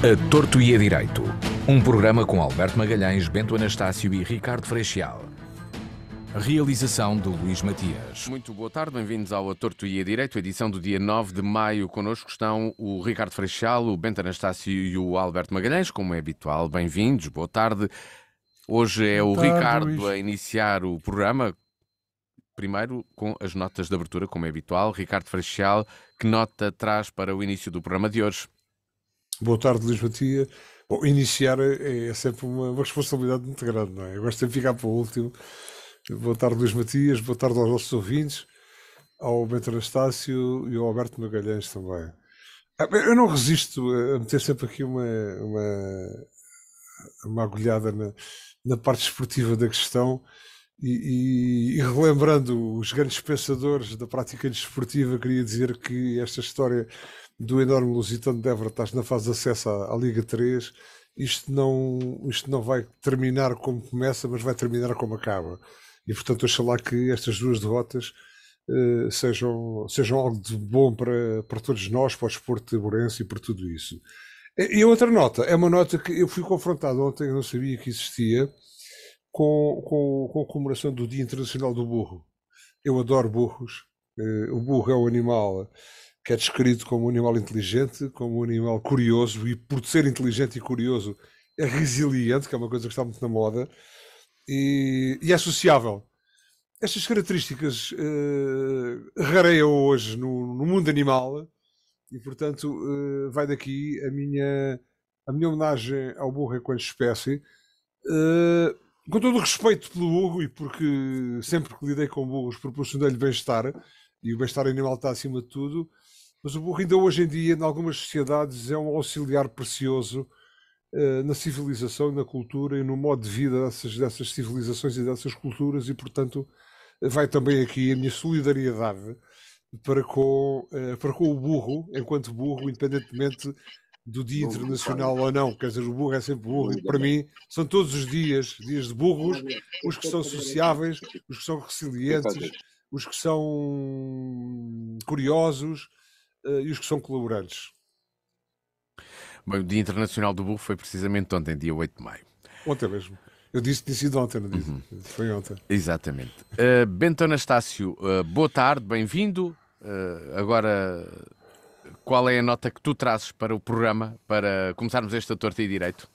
A Torto e a Direito, um programa com Alberto Magalhães, Bento Anastácio e Ricardo Freixal. Realização de Luís Matias. Muito boa tarde, bem-vindos ao A Torto e a Direito, edição do dia 9 de maio. Connosco estão o Ricardo Freixal, o Bento Anastácio e o Alberto Magalhães, como é habitual. Bem-vindos, boa tarde. Hoje é o Ricardo Luís a iniciar o programa, primeiro com as notas de abertura, como é habitual. Ricardo Freixal, que nota traz para o início do programa de hoje? Boa tarde, Luís Matias. Bom, iniciar é sempre uma responsabilidade muito grande, não é? Eu gosto de ficar para o último. Boa tarde, Luís Matias. Boa tarde aos nossos ouvintes, ao Bento Anastácio e ao Alberto Magalhães também. Eu não resisto a meter sempre aqui uma agulhada na parte esportiva da questão e relembrando os grandes pensadores da prática desportiva, queria dizer que esta história do enorme Lusitano de Évora estás na fase de acesso à Liga 3, isto não vai terminar como começa, mas vai terminar como acaba. E portanto, oxalá que estas duas derrotas sejam algo de bom para todos nós, para o desporto taburense e para tudo isso. E a outra nota, é uma nota que eu fui confrontado ontem, eu não sabia que existia, com a comemoração do Dia Internacional do Burro. Eu adoro burros. O burro é um animal que é descrito como um animal inteligente, como um animal curioso, e por ser inteligente e curioso é resiliente, que é uma coisa que está muito na moda, e é sociável. Estas características rareiam hoje no mundo animal, e portanto vai daqui a minha homenagem ao burro enquanto espécie, com todo o respeito pelo burro, e porque sempre que lidei com burros proporcionei-lhe bem-estar, e o bem-estar animal está acima de tudo, mas o burro ainda hoje em dia, em algumas sociedades, é um auxiliar precioso na civilização, na cultura e no modo de vida dessas civilizações e dessas culturas, e portanto vai também aqui a minha solidariedade para com o burro, enquanto burro, independentemente do Dia Internacional ou não. Quer dizer, o burro é sempre burro, e para mim são todos os dias de burros, os que são sociáveis, os que são resilientes, os que são curiosos e os que são colaborantes. Bem, o Dia Internacional do Burro foi precisamente ontem, dia 8 de maio. Ontem mesmo. Eu disse que tinha sido ontem, não disse? Foi ontem. Exatamente. Bento Anastácio, boa tarde, bem-vindo. Agora, qual é a nota que tu trazes para o programa, para começarmos esta Torto e Direito?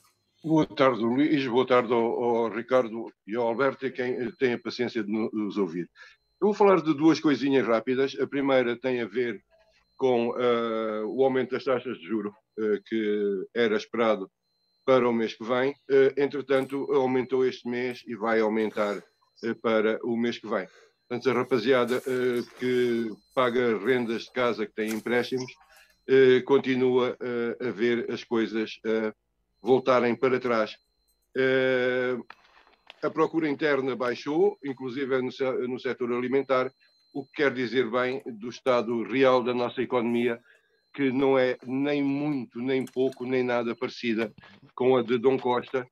Boa tarde, Luís. Boa tarde ao Ricardo e ao Alberto, e quem tem a paciência de nos ouvir. Eu vou falar de duas coisinhas rápidas. A primeira tem a ver com o aumento das taxas de juros que era esperado para o mês que vem. Entretanto, aumentou este mês e vai aumentar para o mês que vem. Portanto, a rapaziada que paga rendas de casa, que tem empréstimos, continua a ver as coisas voltarem para trás. A procura interna baixou, inclusive no setor alimentar, o que quer dizer bem do estado real da nossa economia, que não é nem muito, nem pouco, nem nada parecida com a de Dom Costa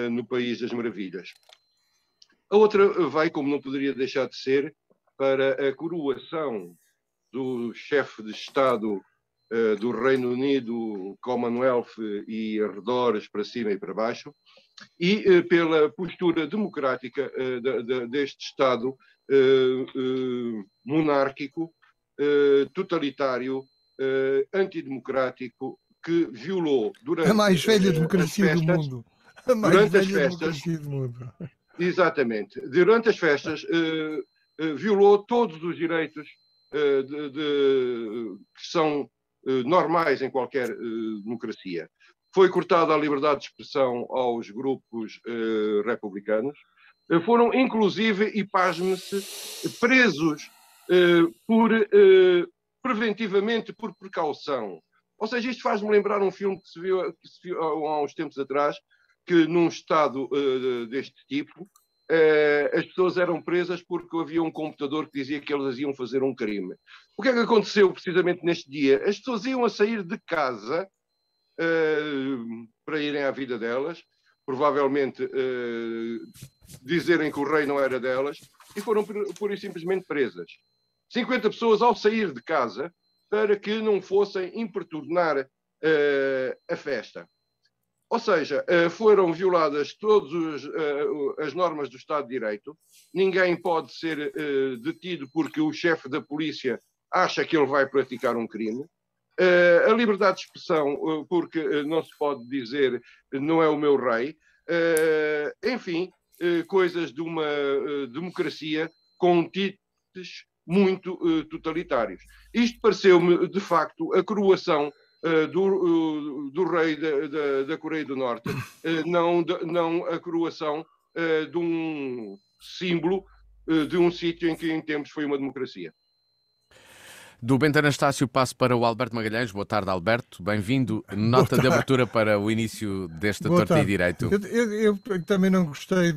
no País das Maravilhas. A outra vai, como não poderia deixar de ser, para a coroação do chefe de Estado do Reino Unido, Commonwealth e arredores para cima e para baixo, e pela postura democrática deste Estado monárquico, totalitário, antidemocrático, que violou durante a mais velha democracia do mundo. A mais velha democracia do mundo. Exatamente. Durante as festas, violou todos os direitos que são normais em qualquer democracia. Foi cortada a liberdade de expressão aos grupos republicanos. Foram, inclusive, e pasme-se, presos preventivamente por precaução. Ou seja, isto faz-me lembrar um filme que se viu há uns tempos atrás, que num estado deste tipo, as pessoas eram presas porque havia um computador que dizia que elas iam fazer um crime. O que é que aconteceu precisamente neste dia? As pessoas iam a sair de casa para irem à vida delas, provavelmente dizerem que o rei não era delas, e foram pura e simplesmente presas. 50 pessoas ao sair de casa para que não fossem importunar a festa. Ou seja, foram violadas todas as normas do Estado de Direito, ninguém pode ser detido porque o chefe da polícia acha que ele vai praticar um crime. A liberdade de expressão, porque não se pode dizer não é o meu rei. Enfim, coisas de uma democracia com títulos muito totalitários. Isto pareceu-me, de facto, a coroação do rei da Coreia do Norte, não a coroação de um símbolo de um sítio em que em tempos foi uma democracia. Do Bento Anastácio passo para o Alberto Magalhães. Boa tarde, Alberto. Bem-vindo. Nota de abertura para o início desta Torta e Direito. Eu também não gostei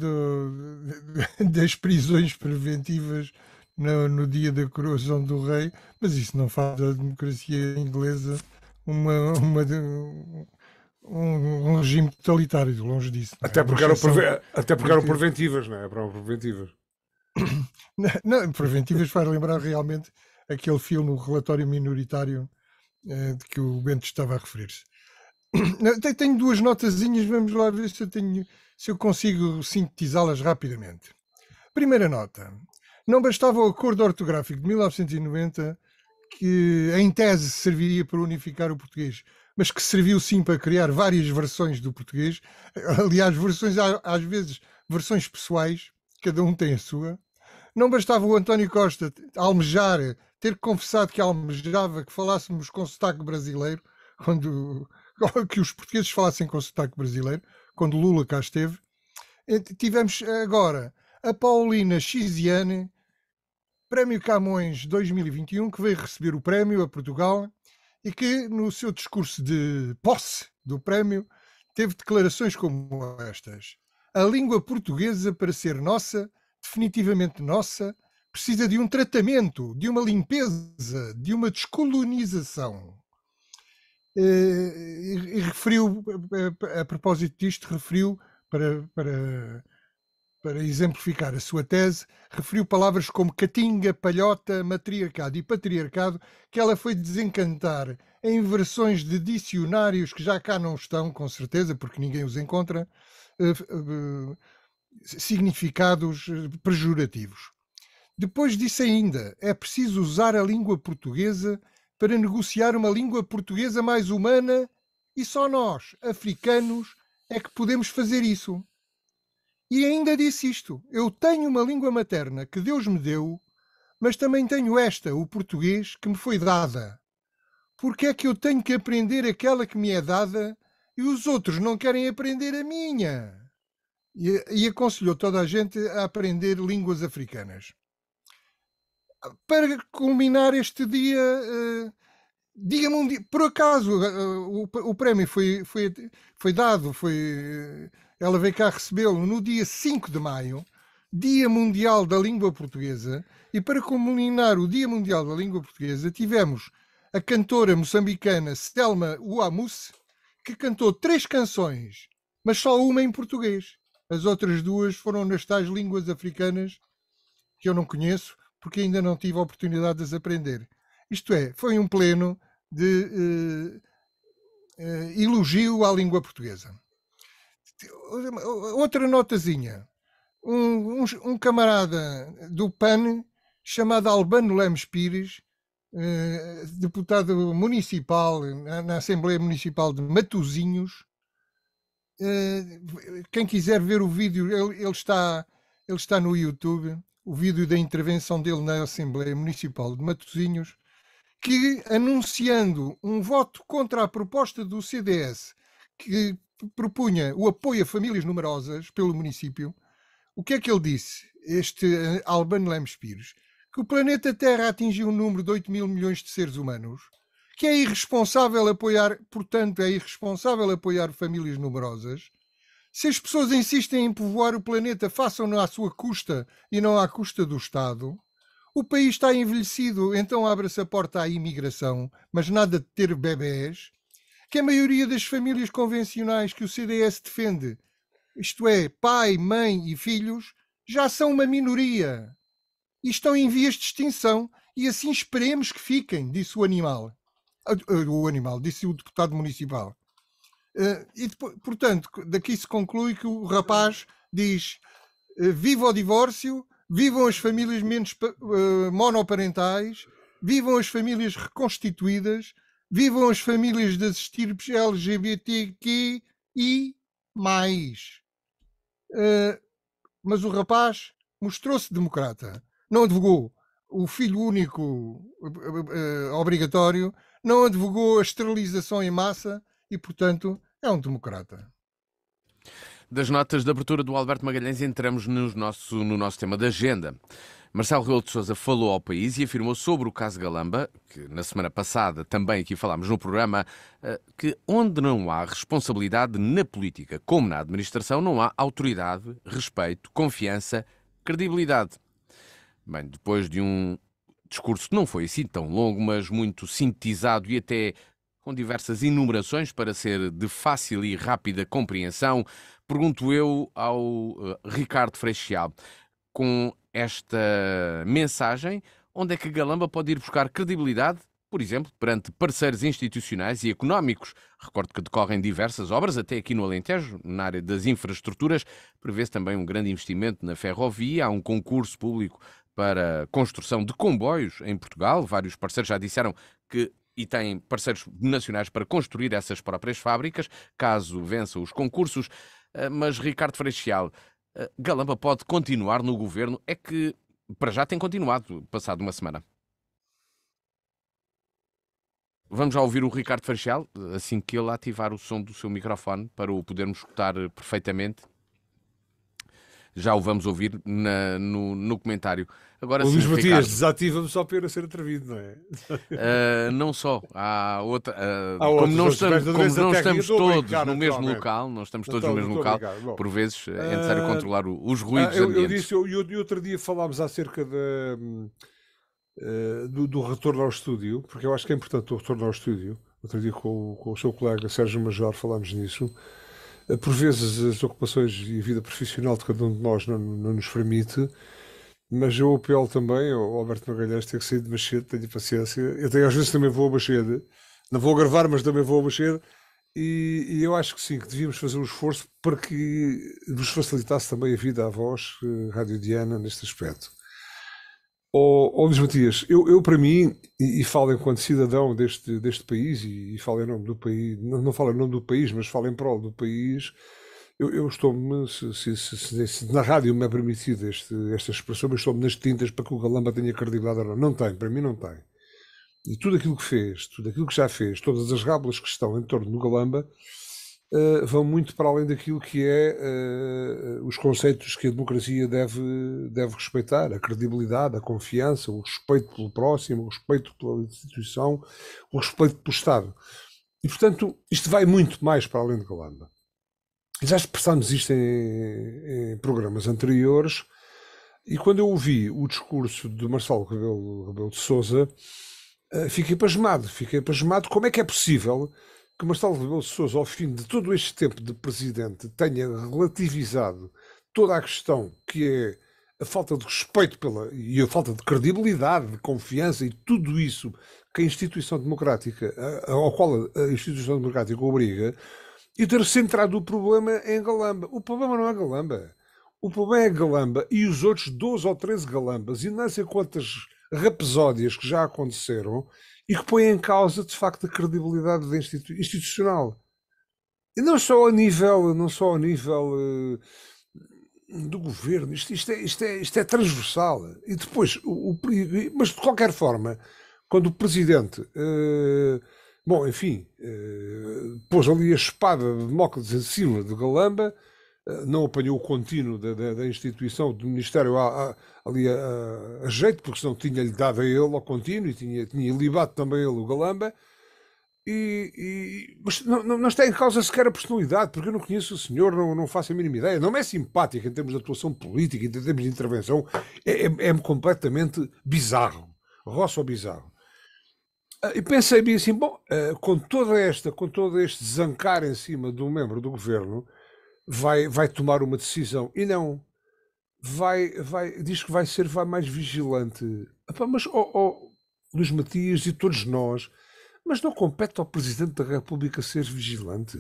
das prisões preventivas no dia da coroação do rei, mas isso não faz da democracia inglesa um regime totalitário, de longe disso. Até porque eram preventivas, não é? Eram preventivas. Não, preventivas faz lembrar realmente aquele filme, o Relatório Minoritário, de que o Bento estava a referir-se. Tenho duas notazinhas, vamos lá ver se eu consigo sintetizá-las rapidamente. Primeira nota. Não bastava o acordo ortográfico de 1990, que em tese serviria para unificar o português, mas que serviu sim para criar várias versões do português. Aliás, versões, às vezes, versões pessoais, cada um tem a sua. Não bastava o António Costa almejar, ter confessado que almejava que falássemos com sotaque brasileiro, que os portugueses falassem com sotaque brasileiro, quando Lula cá esteve. Tivemos agora a Paulina Chiziane, Prémio Camões 2021, que veio receber o prémio a Portugal e que, no seu discurso de posse do prémio, teve declarações como estas: a língua portuguesa, para ser nossa, definitivamente nossa, precisa de um tratamento, de uma limpeza, de uma descolonização. E referiu, a propósito disto, referiu, para exemplificar a sua tese, referiu palavras como catinga, palhota, matriarcado e patriarcado, que ela foi desencantar em versões de dicionários que já cá não estão, com certeza, porque ninguém os encontra, significados pejorativos. Depois disse ainda, é preciso usar a língua portuguesa para negociar uma língua portuguesa mais humana e só nós, africanos, é que podemos fazer isso. E ainda disse isto, eu tenho uma língua materna que Deus me deu, mas também tenho esta, o português, que me foi dada. Porque é que eu tenho que aprender aquela que me é dada e os outros não querem aprender a minha? E aconselhou toda a gente a aprender línguas africanas. Para culminar este dia mundial, por acaso o prémio foi dado, ela veio cá recebê-lo no dia 5 de maio, Dia Mundial da Língua Portuguesa, e para culminar o Dia Mundial da Língua Portuguesa tivemos a cantora moçambicana Selma Uamusse, que cantou 3 canções, mas só uma em português. As outras 2 foram nas tais línguas africanas que eu não conheço, porque ainda não tive a oportunidade de as aprender. Isto é, foi um pleno de elogio à língua portuguesa. Outra notazinha. Um camarada do PAN, chamado Albano Lemos Pires, deputado municipal na Assembleia Municipal de Matosinhos. Quem quiser ver o vídeo, ele está no YouTube, o vídeo da intervenção dele na Assembleia Municipal de Matosinhos, que, anunciando um voto contra a proposta do CDS, que propunha o apoio a famílias numerosas pelo município, o que é que ele disse, este Albano Lemos Pires? Que o planeta Terra atingiu um número de 8 mil milhões de seres humanos, que é irresponsável apoiar, portanto, é irresponsável apoiar famílias numerosas. Se as pessoas insistem em povoar o planeta, façam-no à sua custa e não à custa do Estado. O país está envelhecido, então abre-se a porta à imigração, mas nada de ter bebés. Que a maioria das famílias convencionais que o CDS defende, isto é, pai, mãe e filhos, já são uma minoria e estão em vias de extinção, e assim esperemos que fiquem, disse o animal. O animal, disse o deputado municipal. E depois, portanto, daqui se conclui que o rapaz diz: viva o divórcio, vivam as famílias menos monoparentais, vivam as famílias reconstituídas, vivam as famílias das estirpes LGBTQI mais. Mas o rapaz mostrou-se democrata, não advogou o filho único obrigatório, não advogou a esterilização em massa e, portanto, é um democrata. Das notas de abertura do Alberto Magalhães entramos no nosso tema da agenda. Marcelo Rebelo de Sousa falou ao país e afirmou sobre o caso Galamba, que na semana passada também aqui falámos no programa, que onde não há responsabilidade na política como na administração, não há autoridade, respeito, confiança, credibilidade. Bem, depois de um discurso que não foi assim tão longo, mas muito sintetizado e até com diversas enumerações para ser de fácil e rápida compreensão, pergunto eu ao Ricardo Freixal, com esta mensagem, onde é que Galamba pode ir buscar credibilidade, por exemplo, perante parceiros institucionais e económicos? Recordo que decorrem diversas obras, até aqui no Alentejo, na área das infraestruturas. Prevê-se também um grande investimento na ferrovia, há um concurso público para construção de comboios em Portugal. Vários parceiros já disseram que e têm parceiros nacionais para construir essas próprias fábricas, caso vençam os concursos. Mas, Ricardo Freixal, Galamba pode continuar no governo? É que, para já, tem continuado, passado uma semana. Vamos já ouvir o Ricardo Freixal, assim que ele ativar o som do seu microfone, para o podermos escutar perfeitamente. Já o vamos ouvir no comentário. Agora, o sim, Luís Matias Ricardo, desativa-me só para eu ser atrevido, não é? não só, há outra. Há Como não outros, estamos, mas como não até estamos aqui estou a todos brincar, no mesmo naturalmente. local, não estamos todos Então, no mesmo estou a local, brincar. Bom, por vezes é necessário controlar os ruídos eu ambientes. disse, e outro dia falámos acerca do retorno ao estúdio, porque eu acho que é importante o retorno ao estúdio. Outro dia com o seu colega Sérgio Major falámos nisso. Por vezes as ocupações e a vida profissional de cada um de nós não nos permite, mas eu apelo também ao Alberto Magalhães ter que sair de Machede, tenha paciência. Às vezes também vou a Machede, não vou gravar, mas também vou a Machede, e eu acho que sim, que devíamos fazer um esforço para que nos facilitasse também a vida à voz radiodiana neste aspecto. Luís Matias, eu para mim, e falo enquanto cidadão deste país, e falo em nome do país, não falo em nome do país, mas falo em prol do país, eu estou-me, se na rádio me é permitido esta expressão, eu estou-me nas tintas para que o Galamba tenha credibilidade ou não. Não tem, para mim não tem. E tudo aquilo que fez, tudo aquilo que já fez, todas as rábulas que estão em torno do Galamba, vão muito para além daquilo que é os conceitos que a democracia deve respeitar, a credibilidade, a confiança, o respeito pelo próximo, o respeito pela instituição, o respeito pelo Estado. E, portanto, isto vai muito mais para além de Galamba. Já expressámos isto em programas anteriores, e quando eu ouvi o discurso de Marcelo Rebelo de Sousa, fiquei pasmado como é que é possível que Marcelo Rebelo de Sousa, ao fim de todo este tempo de presidente, tenha relativizado toda a questão que é a falta de respeito e a falta de credibilidade, de confiança e tudo isso que a instituição democrática, ao qual a instituição democrática obriga, e ter centrado o problema em Galamba. O problema não é Galamba. O problema é Galamba e os outros 12 ou 13 Galambas e não sei quantas rapsódias que já aconteceram e que põem em causa, de facto, a credibilidade institucional. E não só a nível do governo. Isto é transversal. E depois, mas de qualquer forma, quando o presidente, pôs ali a espada de Damócles em cima de Galamba, não apanhou o contínuo da instituição, do Ministério ali a jeito, porque senão tinha-lhe dado a ele ao contínuo e tinha libado também ele o Galamba. Mas não está em causa sequer a personalidade, porque eu não conheço o senhor, não faço a mínima ideia. Não é simpático em termos de atuação política, em termos de intervenção, é completamente bizarro, roça ou bizarro. E pensei bem assim, com todo este zancar em cima de um membro do governo, vai tomar uma decisão, e não, diz que vai ser mais vigilante. Mas, Luís Matias e todos nós, mas não compete ao Presidente da República ser vigilante.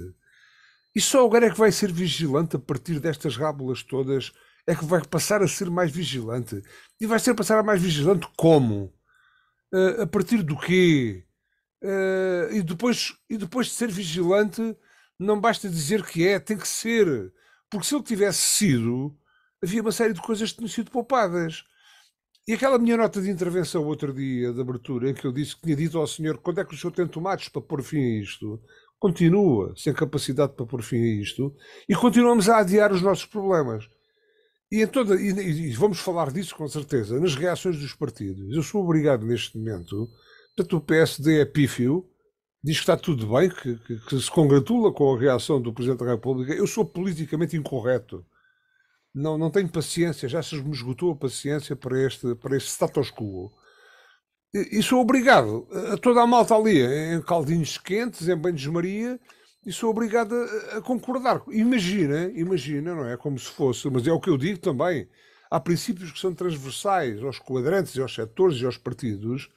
E só agora é que vai ser vigilante a partir destas rábulas todas, é que vai passar a ser mais vigilante. E vai ser passar a mais vigilante como? A partir do quê? E depois de ser vigilante, não basta dizer que tem que ser. Porque se ele tivesse sido, havia uma série de coisas que tinham sido poupadas. E aquela minha nota de intervenção outro dia, de abertura, em que eu disse que tinha dito ao senhor quando é que o senhor tem tomates para pôr fim a isto, continua sem capacidade para pôr fim a isto e continuamos a adiar os nossos problemas. E vamos falar disso com certeza, nas reações dos partidos. Eu sou obrigado neste momento, portanto o PSD é pífio, diz que está tudo bem, que se congratula com a reação do Presidente da República. Eu sou politicamente incorreto. Não tenho paciência, já se me esgotou a paciência para este status quo. E sou obrigado a toda a malta ali, em caldinhos quentes, em banhos-maria, e sou obrigado a concordar. Imagina, não é como se fosse, mas é o que eu digo também. Há princípios que são transversais aos quadrantes e aos setores e aos partidos,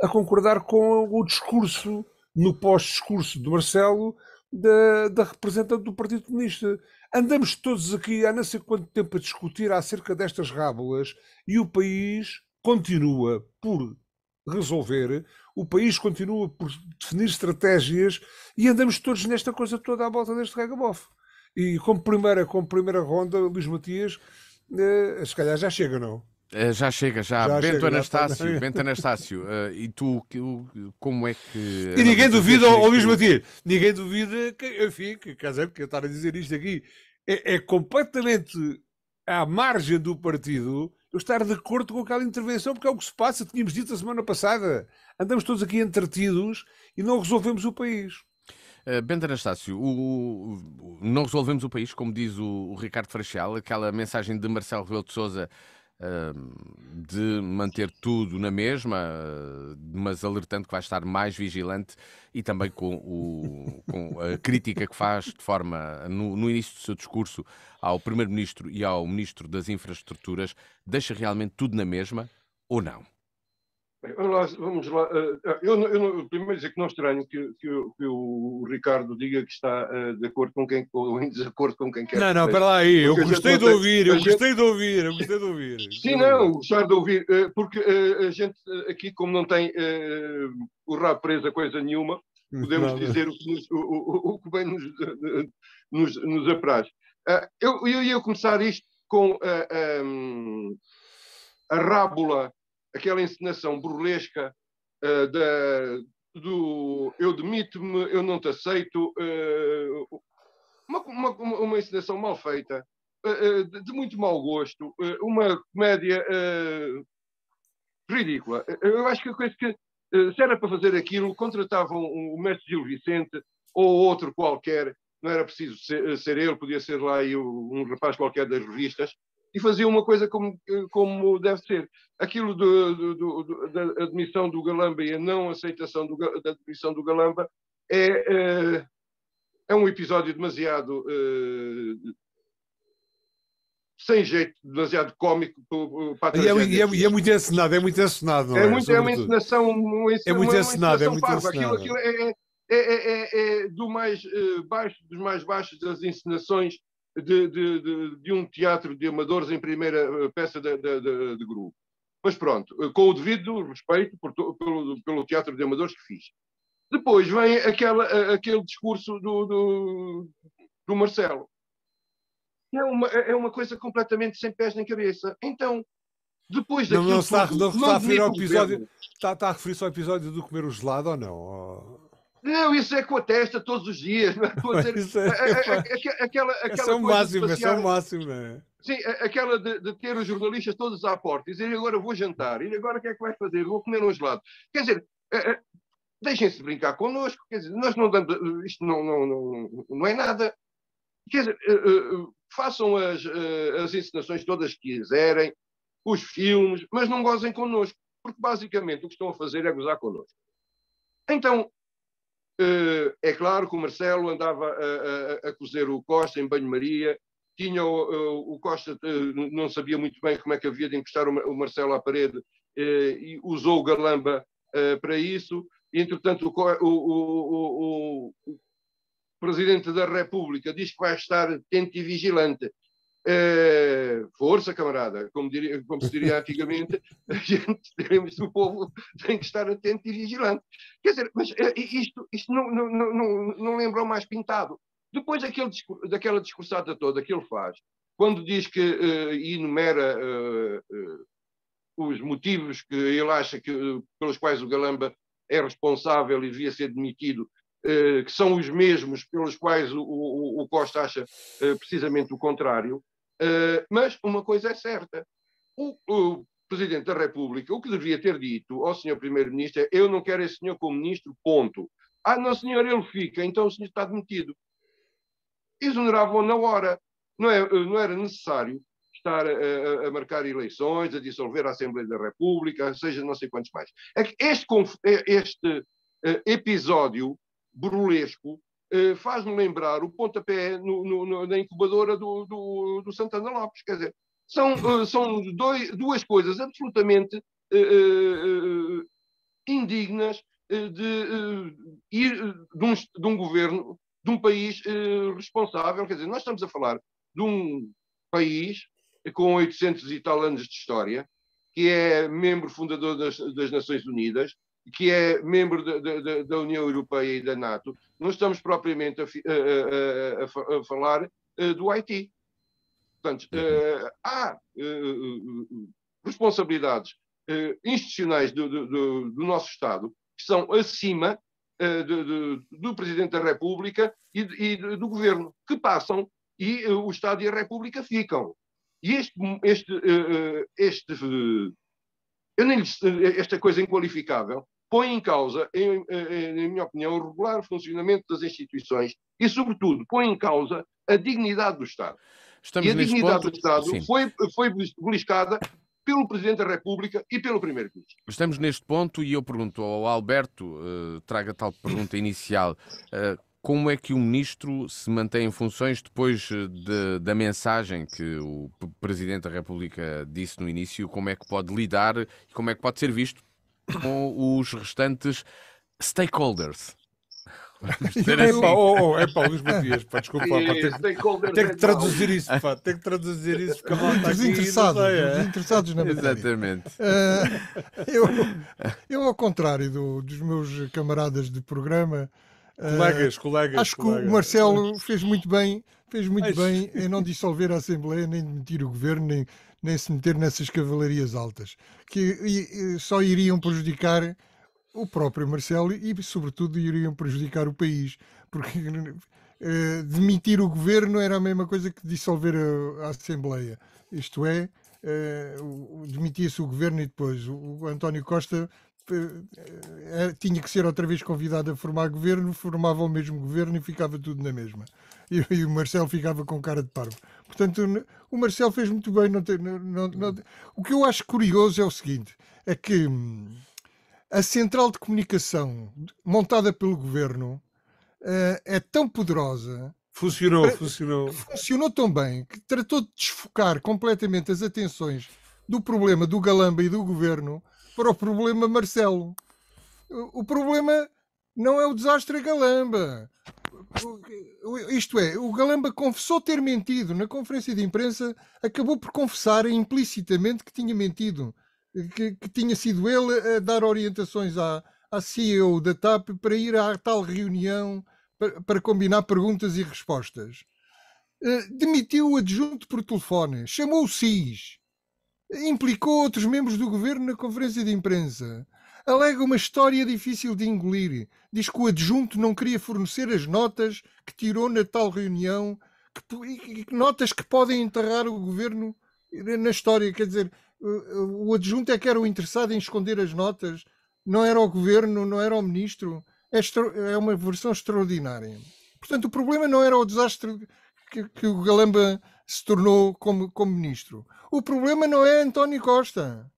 a concordar com o discurso, no pós-discurso de Marcelo, da representante do Partido Comunista. Andamos todos aqui há não sei quanto tempo a discutir acerca destas rábulas e o país continua por resolver, o país continua por definir estratégias e andamos todos nesta coisa toda à volta deste regabof. E como primeira ronda, Luís Matias, se calhar já chega, não? Já chega. Bento Anastácio, e tu, como é que... E ninguém duvida, ao Luís Matias, ninguém duvida que, enfim, quer dizer, porque eu estar a dizer isto aqui, é completamente à margem do partido eu estar de acordo com aquela intervenção, porque é o que se passa, tínhamos dito a semana passada. Andamos todos aqui entretidos e não resolvemos o país. Bento Anastácio, não resolvemos o país, como diz o Ricardo Freixal, aquela mensagem de Marcelo Rebelo de Sousa de manter tudo na mesma, mas alertando que vai estar mais vigilante e também com a crítica que faz de forma, no início do seu discurso, ao Primeiro-Ministro e ao Ministro das Infraestruturas, deixa realmente tudo na mesma ou não? Vamos lá. Eu primeiro dizer que não estranho que o Ricardo diga que está de acordo com quem, ou em desacordo com quem quer. Não, espera lá aí, eu gostei de ouvir. Sim, não, gostar de ouvir, porque a gente aqui, como não tem o rabo preso a coisa nenhuma, podemos dizer o que bem nos apraz. Eu ia começar isto com a rábula, aquela encenação burlesca do eu demito-me, eu não te aceito, uma encenação mal feita, de muito mau gosto, uma comédia ridícula. Eu acho que a coisa que, se era para fazer aquilo, contratavam o mestre Gil Vicente ou outro qualquer, não era preciso ser ele, podia ser lá um rapaz qualquer das revistas, e fazia uma coisa como deve ser. Aquilo da admissão do Galamba e a não aceitação da admissão do Galamba é um episódio demasiado sem jeito, demasiado cómico para a tragédia. E é muito encenado, não é? É uma encenação, é muito encenado, Aquilo é do mais baixo, dos mais baixos das encenações de um teatro de amadores em primeira peça de grupo. Mas pronto, com o devido respeito pelo teatro de amadores que fiz. Depois vem aquele discurso do Marcelo. É uma coisa completamente sem pés nem cabeça. Então, depois daquilo... Não está a referir ao episódio... Está a referir-se ao episódio do comer o gelado ou não? Não, isso é com a testa todos os dias. Não é? Isso é o máximo, não é? Sim, aquela de ter os jornalistas todos à porta e dizer agora vou jantar, e agora o que é que vai fazer? Vou comer um gelado. Quer dizer, deixem-se brincar connosco, quer dizer, nós não damos, isto não é nada. Quer dizer, façam as encenações todas que quiserem, os filmes, mas não gozem connosco, porque basicamente o que estão a fazer é gozar connosco. Então, é claro que o Marcelo andava a cozer o Costa em banho-maria, tinha o Costa, não sabia muito bem como é que havia de encostar o Marcelo à parede, e usou o Galamba para isso, e entretanto o Presidente da República diz que vai estar atento e vigilante. Força, camarada, como se diria antigamente, o povo tem que estar atento e vigilante. Quer dizer, mas isto não lembra o mais pintado. Depois daquela discursada toda que ele faz, quando diz que enumera os motivos que ele acha pelos quais o Galamba é responsável e devia ser demitido, que são os mesmos pelos quais o Costa acha precisamente o contrário. Mas uma coisa é certa: o Presidente da República, o que devia ter dito ao Sr. Primeiro-Ministro é: eu não quero esse senhor como ministro, ponto. Não, senhor, ele fica, então o senhor está demitido. Exoneravam na hora. Não era necessário estar a marcar eleições, a dissolver a Assembleia da República, seja não sei quantos mais. É que este episódio burlesco faz-me lembrar o pontapé na incubadora do Santana Lopes. Quer dizer, são duas coisas absolutamente indignas de ir de um governo, de um país responsável. Quer dizer, nós estamos a falar de um país com 800 e tal anos de história, que é membro fundador das Nações Unidas, que é membro da União Europeia e da NATO. Não estamos propriamente a falar do Haiti. Portanto, há responsabilidades institucionais do nosso Estado que são acima do Presidente da República e do Governo, que passam e o Estado e a República ficam. E esta coisa inqualificável põe em causa, na minha opinião, o regular funcionamento das instituições e, sobretudo, põe em causa a dignidade do Estado. Estamos e a dignidade ponto, do Estado sim, foi beliscada pelo Presidente da República e pelo Primeiro-Ministro. Estamos neste ponto e eu pergunto ao Alberto, traga a tal pergunta inicial, como é que o Ministro se mantém em funções depois da mensagem que o Presidente da República disse no início? Como é que pode lidar e como é que pode ser visto com os restantes stakeholders? Epá, Luís Matias, pá, desculpa, tem que traduzir isso, pá, tem que traduzir isso, porque a malta Os aqui interessados, não sei, os interessados na matéria. Exatamente. Eu, ao contrário dos meus camaradas de programa, colegas. acho que o Marcelo fez muito bem em não dissolver a Assembleia, nem demitir o Governo, nem se meter nessas cavalarias altas, que só iriam prejudicar o próprio Marcelo e, sobretudo, iriam prejudicar o país, porque demitir o Governo era a mesma coisa que dissolver a Assembleia. Isto é, demitia-se o Governo e depois o António Costa tinha que ser outra vez convidado a formar governo, formava o mesmo governo e ficava tudo na mesma. E o Marcelo ficava com cara de parvo. Portanto, o Marcelo fez muito bem. O que eu acho curioso é o seguinte, é que a central de comunicação montada pelo governo é tão poderosa. Funcionou tão bem que tratou de desfocar completamente as atenções do problema do Galamba e do governo para o problema Marcelo. O problema não é o desastre Galamba. Isto é, o Galamba confessou ter mentido na conferência de imprensa, acabou por confessar implicitamente que tinha mentido. Que tinha sido ele a dar orientações à CEO da TAP para ir à tal reunião para combinar perguntas e respostas. Demitiu o adjunto por telefone, chamou o SIS, implicou outros membros do governo na conferência de imprensa, alega uma história difícil de engolir, diz que o adjunto não queria fornecer as notas que tirou na tal reunião, notas que podem enterrar o governo na história. Quer dizer, o adjunto é que era o interessado em esconder as notas, não era o governo, não era o ministro. É uma versão extraordinária. Portanto, o problema não era o desastre que o Galamba se tornou como ministro. O problema não é António Costa,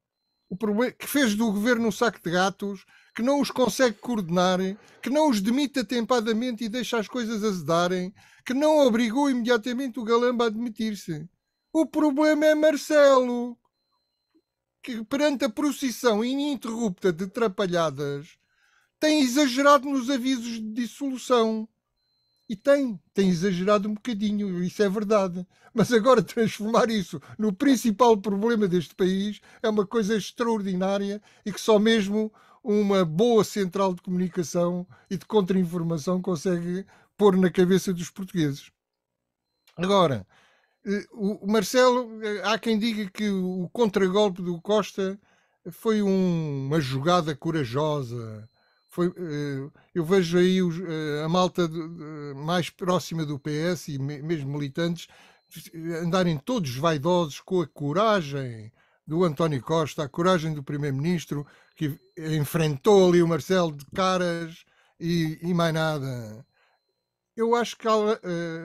o problema que fez do governo um saco de gatos, que não os consegue coordenar, que não os demite atempadamente e deixa as coisas azedarem, que não obrigou imediatamente o Galamba a demitir-se. O problema é Marcelo, que perante a procissão ininterrupta de trapalhadas tem exagerado nos avisos de dissolução. E tem exagerado um bocadinho, isso é verdade. Mas agora transformar isso no principal problema deste país é uma coisa extraordinária e que só mesmo uma boa central de comunicação e de contra-informação consegue pôr na cabeça dos portugueses. Agora, o Marcelo, há quem diga que o contragolpe do Costa foi uma jogada corajosa. Eu vejo aí a malta mais próxima do PS e mesmo militantes andarem todos vaidosos com a coragem do António Costa, a coragem do Primeiro-Ministro, que enfrentou ali o Marcelo de caras e mais nada. Eu acho que há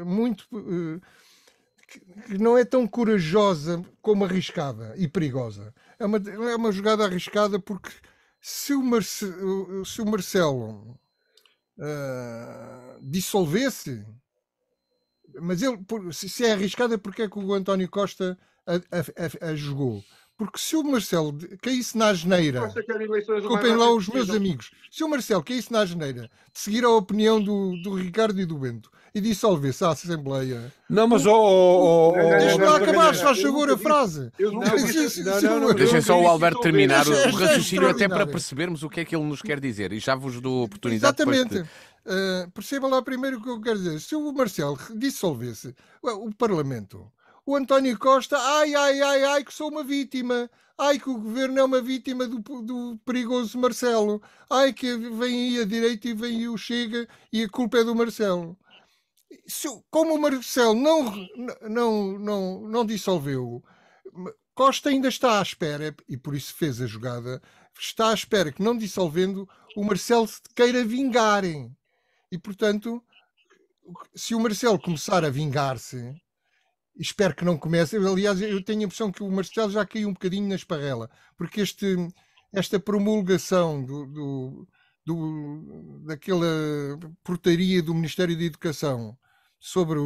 muito... que não é tão corajosa como arriscada e perigosa. É uma jogada arriscada porque se o Marcelo dissolvesse, mas ele, se é arriscada, porque é que o António Costa a jogou? Porque se o Marcelo caísse na asneira, desculpem lá os meus amigos, se o Marcelo caísse na asneira de seguir a opinião do Ricardo e do Bento e dissolvesse a Assembleia... Não, mas... Deixa-me lá acabar, se faz favor, a frase. Deixem só o Alberto terminar o raciocínio, até para percebermos o que é que ele nos quer dizer. E já vos dou a oportunidade. Exatamente. Perceba lá primeiro o que eu quero dizer. Se o Marcelo dissolvesse o Parlamento, o António Costa, ai, que sou uma vítima. Ai, que o governo é uma vítima do perigoso Marcelo. Ai, que vem aí a direita e vem aí o Chega e a culpa é do Marcelo. Como o Marcelo não dissolveu, Costa ainda está à espera, e por isso fez a jogada, está à espera que, não dissolvendo, o Marcelo se queira vingarem. E, portanto, se o Marcelo começar a vingar-se, espero que não comece. Aliás, eu tenho a impressão que o Marcelo já caiu um bocadinho na esparrela, porque esta promulgação daquela portaria do Ministério da Educação sobre a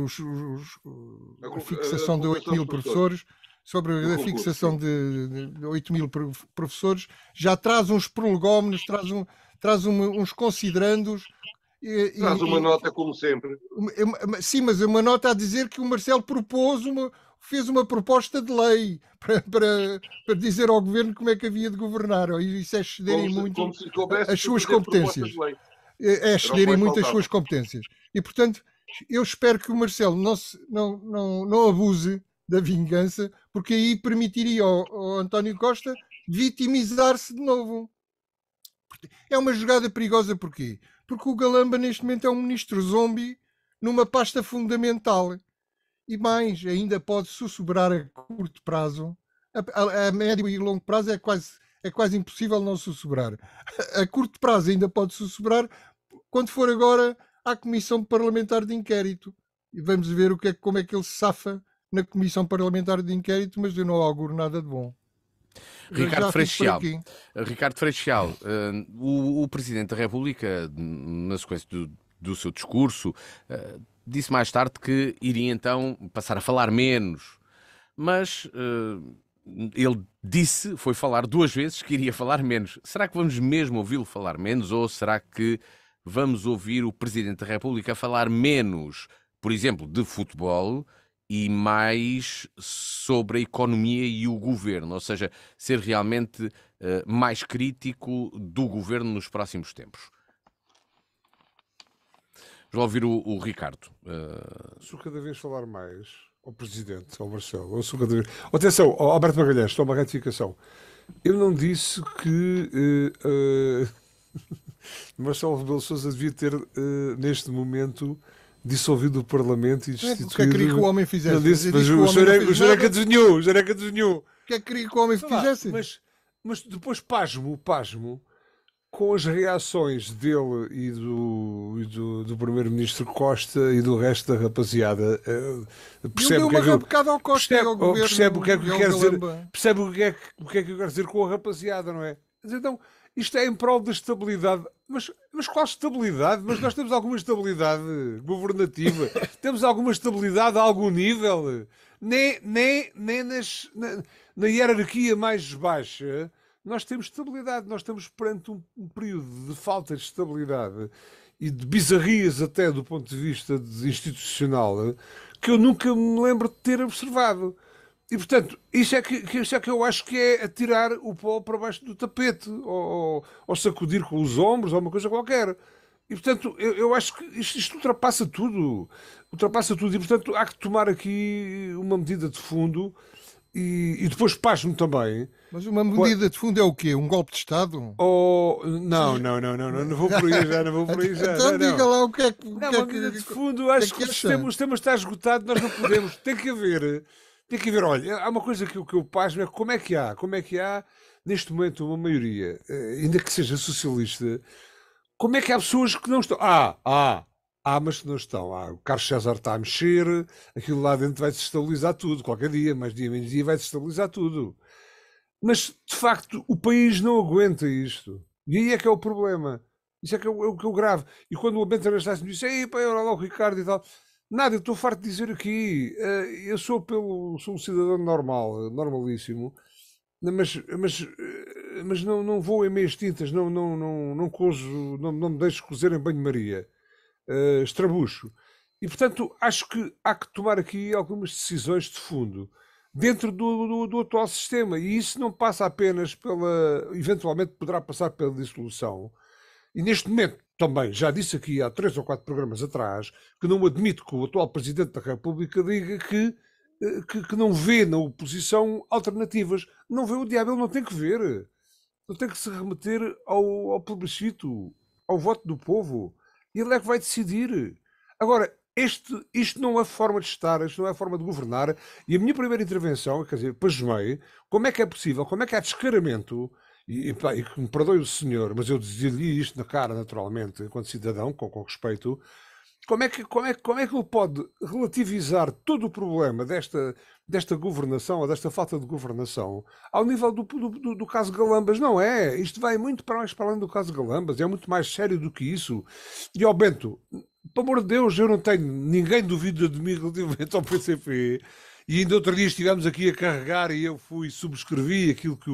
fixação de 8 mil professores, sobre a fixação de 8 mil professores, já traz uns prolegómenos, traz uns considerandos. Traz uma nota, como sempre. Sim, mas uma nota a dizer que o Marcelo fez uma proposta de lei para dizer ao governo como é que havia de governar. E isso é excederem muito as suas competências. É excederem muito as suas competências. E, portanto, eu espero que o Marcelo não abuse da vingança, porque aí permitiria ao António Costa vitimizar-se de novo. É uma jogada perigosa, porquê? Porque o Galamba neste momento é um ministro zombie numa pasta fundamental. E mais, ainda pode sussurrar a curto prazo. A médio e longo prazo é quase impossível não sussurrar. A curto prazo ainda pode sussurrar quando for agora à Comissão Parlamentar de Inquérito. E vamos ver como é que ele se safa na Comissão Parlamentar de Inquérito, mas eu não auguro nada de bom. Ricardo Freixal, o Presidente da República, na sequência do seu discurso, disse mais tarde que iria então passar a falar menos, mas ele foi falar 2 vezes que iria falar menos. Será que vamos mesmo ouvi-lo falar menos, ou será que vamos ouvir o Presidente da República falar menos, por exemplo, de futebol e mais sobre a economia e o governo, ou seja, ser realmente mais crítico do governo nos próximos tempos? Vou ouvir o Ricardo. Se cada vez falar mais ao Presidente, ao Marcelo, ou se cada vez... Atenção, Alberto Magalhães, estou uma retificação. Eu não disse que Marcelo Rebelo de Sousa devia ter, neste momento, dissolvido o Parlamento e destituído... O que é que queria que o homem fizesse? Não disse, mas o senhor é que adivinhou. O que é que queria que o homem fizesse? Mas depois pasmo com as reações dele e do Primeiro-Ministro Costa e do resto da rapaziada. Percebe o que é que eu quero dizer com a rapaziada, não é? Então, isto é em prol da estabilidade. Mas qual estabilidade? Mas nós temos alguma estabilidade governativa? Temos alguma estabilidade a algum nível? Nem na hierarquia mais baixa nós temos estabilidade. Nós estamos perante um período de falta de estabilidade. e de bizarrias até do ponto de vista institucional que eu nunca me lembro de ter observado. E, portanto, isso é que eu acho que é atirar o pó para baixo do tapete ou sacudir com os ombros ou uma coisa qualquer. E, portanto, eu acho que isto ultrapassa tudo. Ultrapassa tudo. E, portanto, há que tomar aqui uma medida de fundo e depois pasmo também. Mas uma medida de fundo é o quê? Um golpe de Estado? Não vou por aí já, não vou por aí já. Então diga lá o que é que... Não, uma medida de fundo, acho que o sistema está esgotado, nós não podemos. Tem que haver, olha, há uma coisa que eu pasmo, é como é que há, neste momento, uma maioria, ainda que seja socialista, como é que há pessoas que não estão? Mas que não estão. O Carlos César está a mexer, aquilo lá dentro vai desestabilizar tudo, qualquer dia, mais dia, menos dia, vai desestabilizar tudo. Mas, de facto, o país não aguenta isto. E aí é que é o problema. Isso é que é o que é o grave. E quando o Bento Anastácio me disse, ei, pá, olha lá o Ricardo e tal. Nada, eu estou farto de dizer aqui. Eu sou um cidadão normal, normalíssimo, mas não vou em meias tintas, não cozo, não me deixo cozer em banho-maria. Estrabucho. E, portanto, acho que há que tomar aqui algumas decisões de fundo dentro do atual sistema. E isso não passa apenas eventualmente poderá passar pela dissolução. E neste momento, também, já disse aqui há 3 ou 4 programas atrás, que não admito que o atual Presidente da República diga que não vê na oposição alternativas. Não vê o diabo, ele não tem que ver. Ele tem que se remeter ao plebiscito, ao voto do povo. E ele é que vai decidir. Agora, isto não é forma de estar, isto não é forma de governar. E a minha primeira intervenção, quer dizer, pasmei, como é que é possível, como é que há descaramento, e que me perdoe o senhor, mas eu dizia-lhe isto na cara, naturalmente, enquanto cidadão, com respeito, como é que ele pode relativizar todo o problema desta governação, ou desta falta de governação, ao nível do caso Galambas? Não é. Isto vai muito para além do caso Galambas, é muito mais sério do que isso. E ao Bento, pelo amor de Deus, eu não tenho ninguém duvida de mim relativamente ao PCP. E ainda outro dia estivemos aqui a carregar e eu subscrevi aquilo que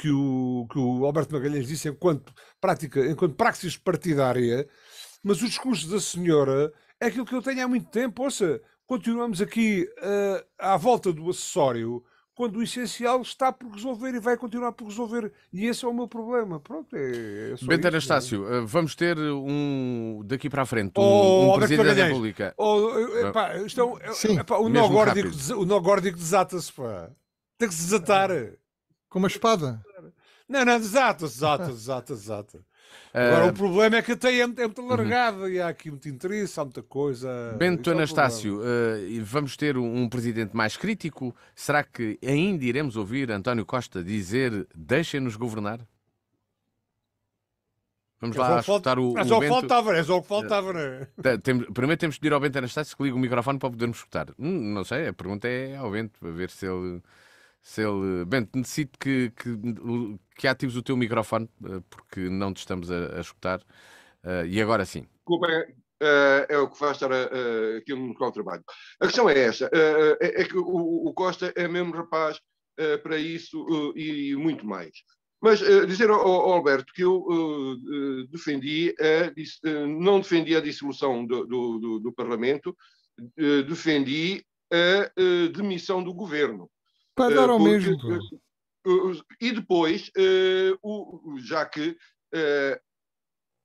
o Alberto Magalhães disse enquanto praxis partidária, mas o discurso da senhora é aquilo que eu tenho há muito tempo. Ouça, continuamos aqui à volta do acessório, quando o essencial está por resolver e vai continuar por resolver. E esse é o meu problema. Pronto, é só Bento isso, Anastácio, vamos ter daqui para a frente um Presidente da República. O nó górdico desata-se, pá. Tem que se desatar. Com uma espada? Não, desata-se. Agora o problema é que até é muito largada e há aqui muito interesse, há muita coisa. Bento Anastácio, vamos ter um presidente mais crítico? Será que ainda iremos ouvir António Costa dizer deixem-nos governar? Vamos lá escutar o Bento. É só o que faltava, não é? Primeiro temos de pedir ao Bento Anastácio que ligue o microfone para podermos escutar. Não sei, a pergunta é ao Bento, para ver se ele... Bento, necessito que atives o teu microfone, porque não te estamos a escutar. E agora sim. Desculpa, é o que faz estar aqui no local de trabalho. A questão é esta, é que o Costa é mesmo rapaz para isso e muito mais. Mas dizer ao Alberto que eu não defendi a dissolução do Parlamento, defendi a demissão do governo. Para dar ao mesmo. E depois, já que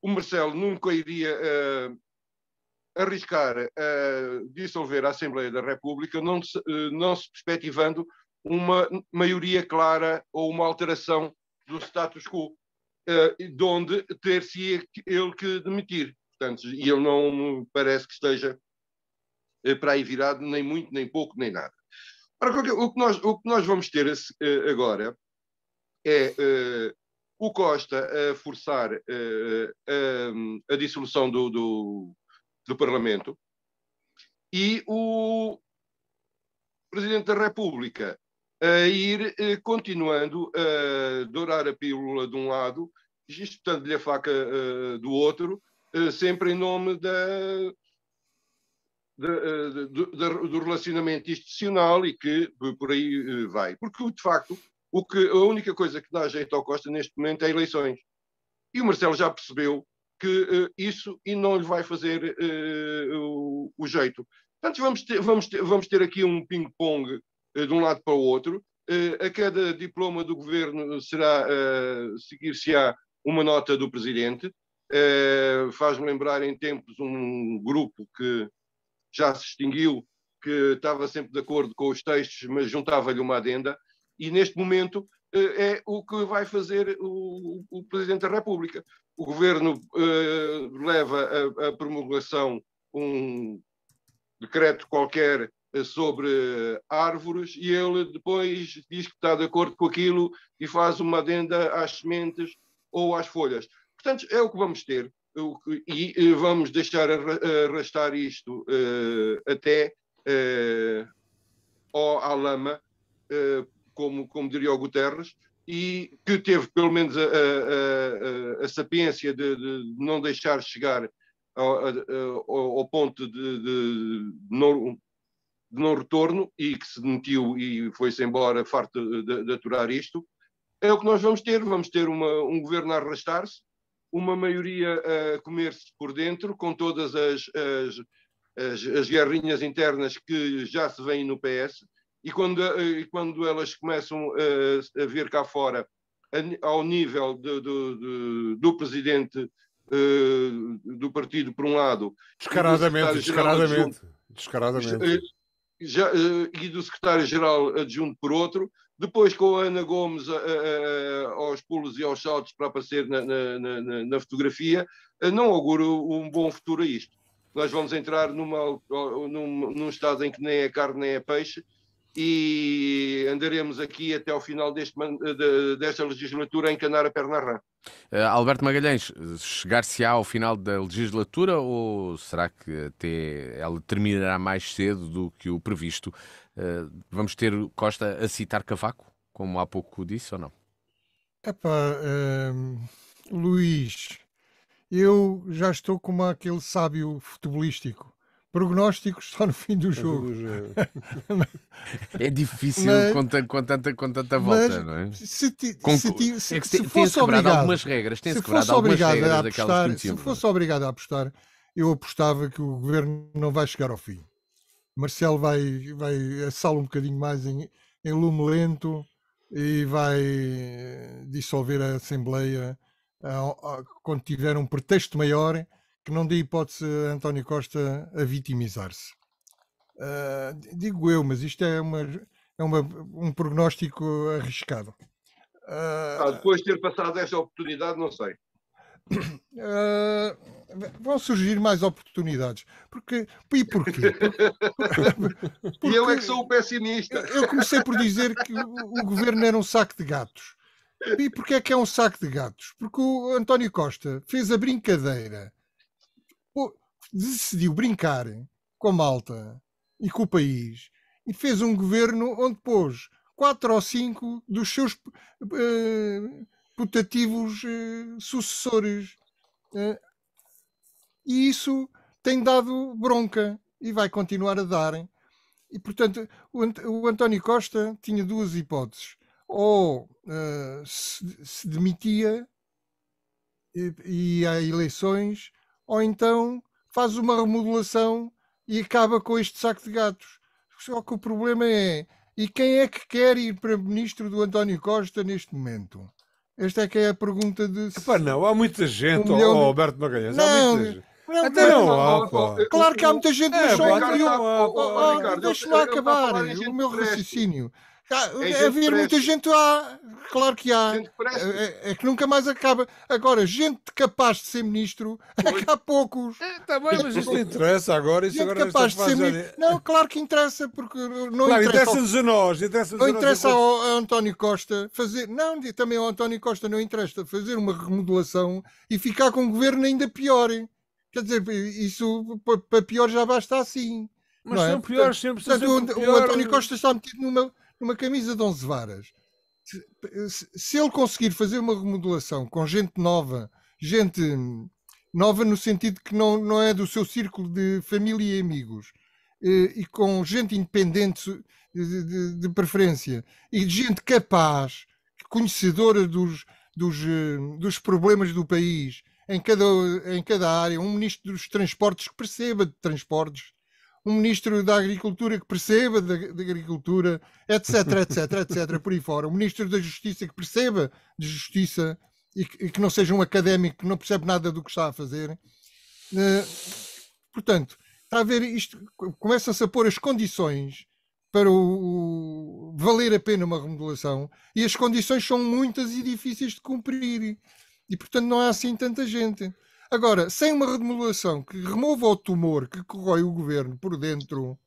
o Marcelo nunca iria arriscar a dissolver a Assembleia da República, não se perspectivando uma maioria clara ou uma alteração do status quo, de onde ter-se ele que demitir. Portanto, e ele não me parece que esteja para aí virado, nem muito, nem pouco, nem nada. Ora, o que nós vamos ter agora é o Costa a forçar a dissolução do Parlamento e o Presidente da República a ir continuando a dourar a pílula de um lado, espetando-lhe a faca do outro, sempre em nome do relacionamento institucional e que por aí vai. Porque, de facto, a única coisa que dá jeito ao Costa neste momento é eleições. E o Marcelo já percebeu que isso e não lhe vai fazer o jeito. Portanto, vamos ter aqui um ping-pong de um lado para o outro. A cada diploma do governo seguir-se-á uma nota do presidente. Faz-me lembrar em tempos um grupo que já se extinguiu, que estava sempre de acordo com os textos, mas juntava-lhe uma adenda, e neste momento é o que vai fazer o Presidente da República. O Governo leva a promulgação um decreto qualquer sobre árvores e ele depois diz que está de acordo com aquilo e faz uma adenda às sementes ou às folhas. Portanto, é o que vamos ter e vamos deixar arrastar isto até à lama, como diria o Guterres, e que teve pelo menos a sapiência de não deixar chegar ao ponto de não retorno e que se demitiu e foi-se embora farto de aturar isto. É o que nós vamos ter um governo a arrastar-se, uma maioria a comer-se por dentro, com todas as guerrinhas internas que já se veem no PS, e quando elas começam a vir cá fora, ao nível do presidente do partido, por um lado, descaradamente. E do secretário-geral adjunto por outro, depois com a Ana Gomes aos pulos e aos saltos para aparecer na fotografia, não auguro um bom futuro a isto. Nós vamos entrar num estado em que nem é carne nem é peixe, e andaremos aqui até ao final desta legislatura a encanar a perna à rã. Alberto Magalhães, chegar-se-á ao final da legislatura ou será que até ela terminará mais cedo do que o previsto? Vamos ter Costa a citar Cavaco, como há pouco disse, ou não? Luís, eu já estou como aquele sábio futebolístico. Prognósticos só no fim do jogo. É difícil com tanta volta, não é? Se fosse obrigado algumas regras, tem-se quebrado algumas regras daquelas que conhecíamos. Se fosse obrigado a apostar, eu apostava que o governo não vai chegar ao fim. Marcelo vai assá-lo um bocadinho mais em lume lento e vai dissolver a Assembleia quando tiver um pretexto maior, que não dê hipótese a António Costa a vitimizar-se. Digo eu, mas isto é um prognóstico arriscado. Depois de ter passado esta oportunidade, não sei. Vão surgir mais oportunidades. E porquê? Porque eu é que sou o pessimista. Eu comecei por dizer que o governo era um saco de gatos. E porquê é que é um saco de gatos? Porque o António Costa fez a brincadeira, decidiu brincar com a malta e com o país e fez um governo onde pôs 4 ou 5 dos seus putativos sucessores, e isso tem dado bronca e vai continuar a dar. E portanto o António Costa tinha duas hipóteses: ou se demitia e ia a eleições, ou então faz uma remodelação e acaba com este saco de gatos. Só que o problema é, e quem é que quer ir para ministro do António Costa neste momento? Esta é que é a pergunta de... não, há muita gente, Alberto Magalhães, não, há muita gente. Claro que há muita gente, mas Ricardo, deixa-me lá acabar o meu raciocínio. Haver muita gente, claro que há. É que nunca mais acaba. Agora, gente capaz de ser ministro, é que há poucos. Tá bem, mas isto não interessa agora. Isso agora capaz de ser ministro. Não, claro que interessa, porque não interessa-nos a nós. Não interessa ao António Costa fazer. Não, também ao António Costa não interessa fazer uma remodelação e ficar com um governo ainda pior. Quer dizer, isso para pior já basta assim. Mas são piores sempre. Portanto, o António Costa está metido numa camisa de 11 varas. Se ele conseguir fazer uma remodelação com gente nova no sentido que não é do seu círculo de família e amigos, e com gente independente de preferência, e gente capaz, conhecedora dos problemas do país, em cada área, um ministro dos transportes que perceba de transportes, um ministro da agricultura que perceba de agricultura, etc, etc, etc, por aí fora. Um ministro da justiça que perceba de justiça e que não seja um académico que não percebe nada do que está a fazer. Portanto, está a ver isto, começa-se a pôr as condições para valer a pena uma remodelação, e as condições são muitas e difíceis de cumprir, e portanto não há assim tanta gente. Agora, sem uma remodelação que remova o tumor que corrói o governo por dentro,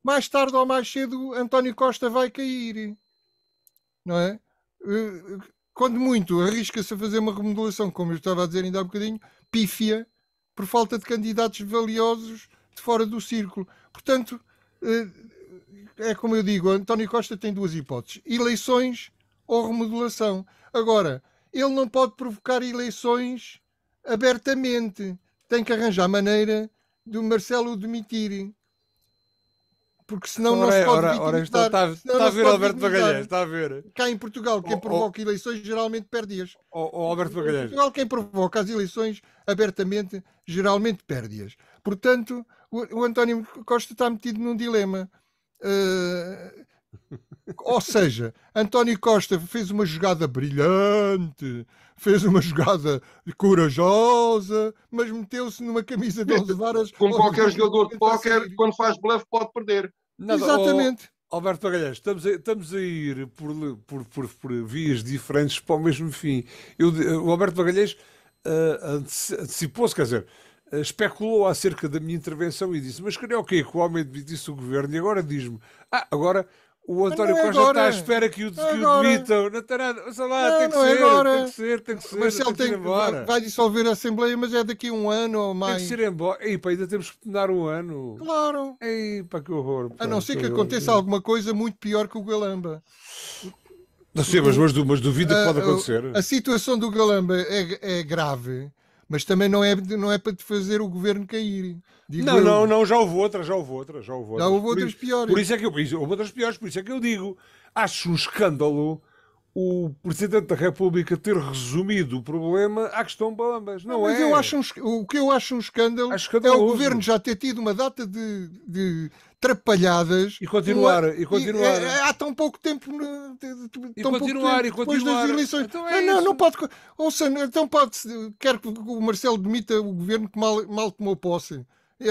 mais tarde ou mais cedo António Costa vai cair, não é? Quando muito arrisca-se a fazer uma remodelação, como eu estava a dizer ainda há bocadinho, pífia, por falta de candidatos valiosos de fora do círculo. Portanto, é como eu digo, António Costa tem duas hipóteses: eleições ou remodelação. Agora, ele não pode provocar eleições abertamente. Tem que arranjar maneira de o Marcelo demitir. Porque senão não se pode vitimizar. Está a ver, Alberto Magalhães, está a ver. Cá em Portugal, quem provoca eleições geralmente perde-as. Alberto Magalhães. Em Portugal, quem provoca as eleições abertamente, geralmente perde-as. Portanto, o António Costa está metido num dilema. Ou seja, António Costa fez uma jogada brilhante, fez uma jogada corajosa, mas meteu-se numa camisa de 11 varas. Como qualquer jogador de póquer, quando faz bluff pode perder. Exatamente. Alberto Magalhães, estamos a ir por vias diferentes para o mesmo fim. O Alberto Magalhães antecipou-se, quer dizer, especulou acerca da minha intervenção e disse: mas queria o quê? Que o homem demitisse o governo, e agora diz-me: agora o António Costa está à espera que o demitam. Não está nada. Sei lá, tem que ser. Marcelo vai dissolver a Assembleia, mas é daqui a um ano ou mais. Tem que ser embora. Eipa, ainda temos que penar um ano. Claro. Eipa, que horror. A não ser que aconteça alguma coisa muito pior que o Galamba. Não sei, mas duvido que pode acontecer. A situação do Galamba é grave, mas também não é para te fazer o governo cair. Não, já houve outras. Já houve outras piores. Por isso é que eu digo, acho um escândalo o Presidente da República ter resumido o problema à questão Balambas. O que eu acho um escândalo é o governo já ter tido uma data de trapalhadas e continuar. Há tão pouco tempo depois das eleições. Então não pode. Ouça, então quer que o Marcelo demita o governo que mal tomou posse. Se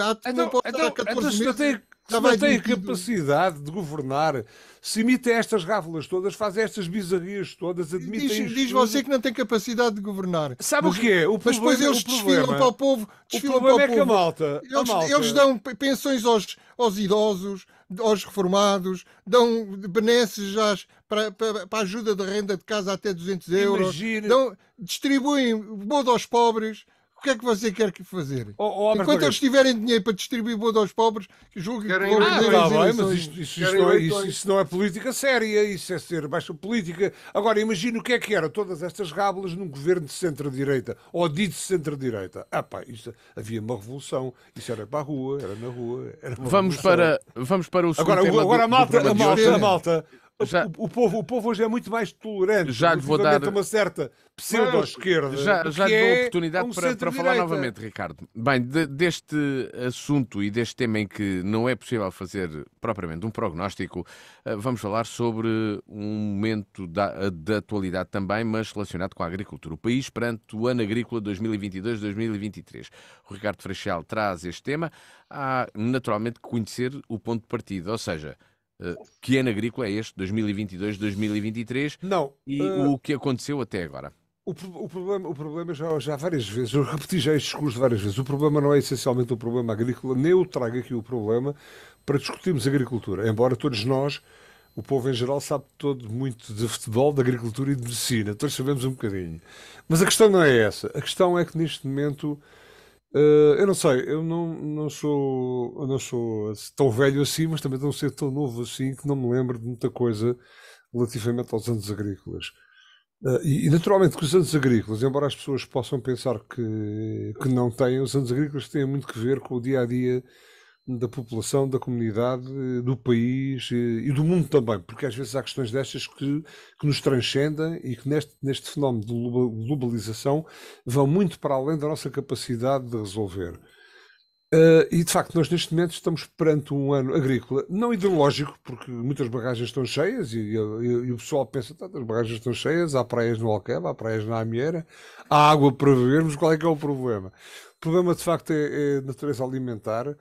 não tem capacidade de governar, se imita estas ráfulas todas, faz estas bizarrias todas, admitem diz você que não tem capacidade de governar. Sabe o que é? Mas depois eles desfilam para o povo. O problema é que a malta... Eles dão pensões aos idosos, aos reformados, dão benesses para a ajuda da renda de casa até 200 euros, distribuem bodo aos pobres. O que é que você quer fazer? Enquanto eles tiverem dinheiro para distribuir bodo aos pobres, julgo que mas isso não é política séria, isso é ser baixa política. Agora, imagina o que era todas estas rábulas num governo de centro-direita, ou dito centro-direita. Isso havia uma revolução, isso era para a rua, era na rua. Vamos para o segundo tema. Agora a malta. O povo hoje é muito mais tolerante. Já lhe vou dar uma certa pseudo-esquerda. Já lhe dou oportunidade para falar novamente, Ricardo. Bem, deste assunto e deste tema em que não é possível fazer propriamente um prognóstico, vamos falar sobre um momento da atualidade também, mas relacionado com a agricultura. O país perante o ano agrícola 2022-2023. O Ricardo Freixal traz este tema. Há naturalmente que conhecer o ponto de partida, ou seja, que ano agrícola é este, 2022-2023, e o que aconteceu até agora? O problema já várias vezes, eu repeti já este discurso várias vezes, o problema não é essencialmente o problema agrícola, nem eu trago aqui o problema para discutirmos agricultura, embora todos nós, o povo em geral, sabe todo muito de futebol, de agricultura e de medicina, todos sabemos um bocadinho. Mas a questão não é essa, a questão é que neste momento... eu não sei, eu não sou tão velho assim, mas também não ser tão novo assim que não me lembro de muita coisa relativamente aos anos agrícolas. E naturalmente que os anos agrícolas, embora as pessoas possam pensar que não têm, os anos agrícolas têm muito que ver com o dia-a-dia da população, da comunidade, do país e do mundo também, porque às vezes há questões destas que nos transcendem e que neste fenómeno de globalização vão muito para além da nossa capacidade de resolver. E de facto nós neste momento estamos perante um ano agrícola, não ideológico, porque muitas barragens estão cheias e o pessoal pensa, as barragens estão cheias, há praias no Alqueva, há praias na Amieira, há água para bebermos, qual é que é o problema? O problema de facto é a natureza alimentar,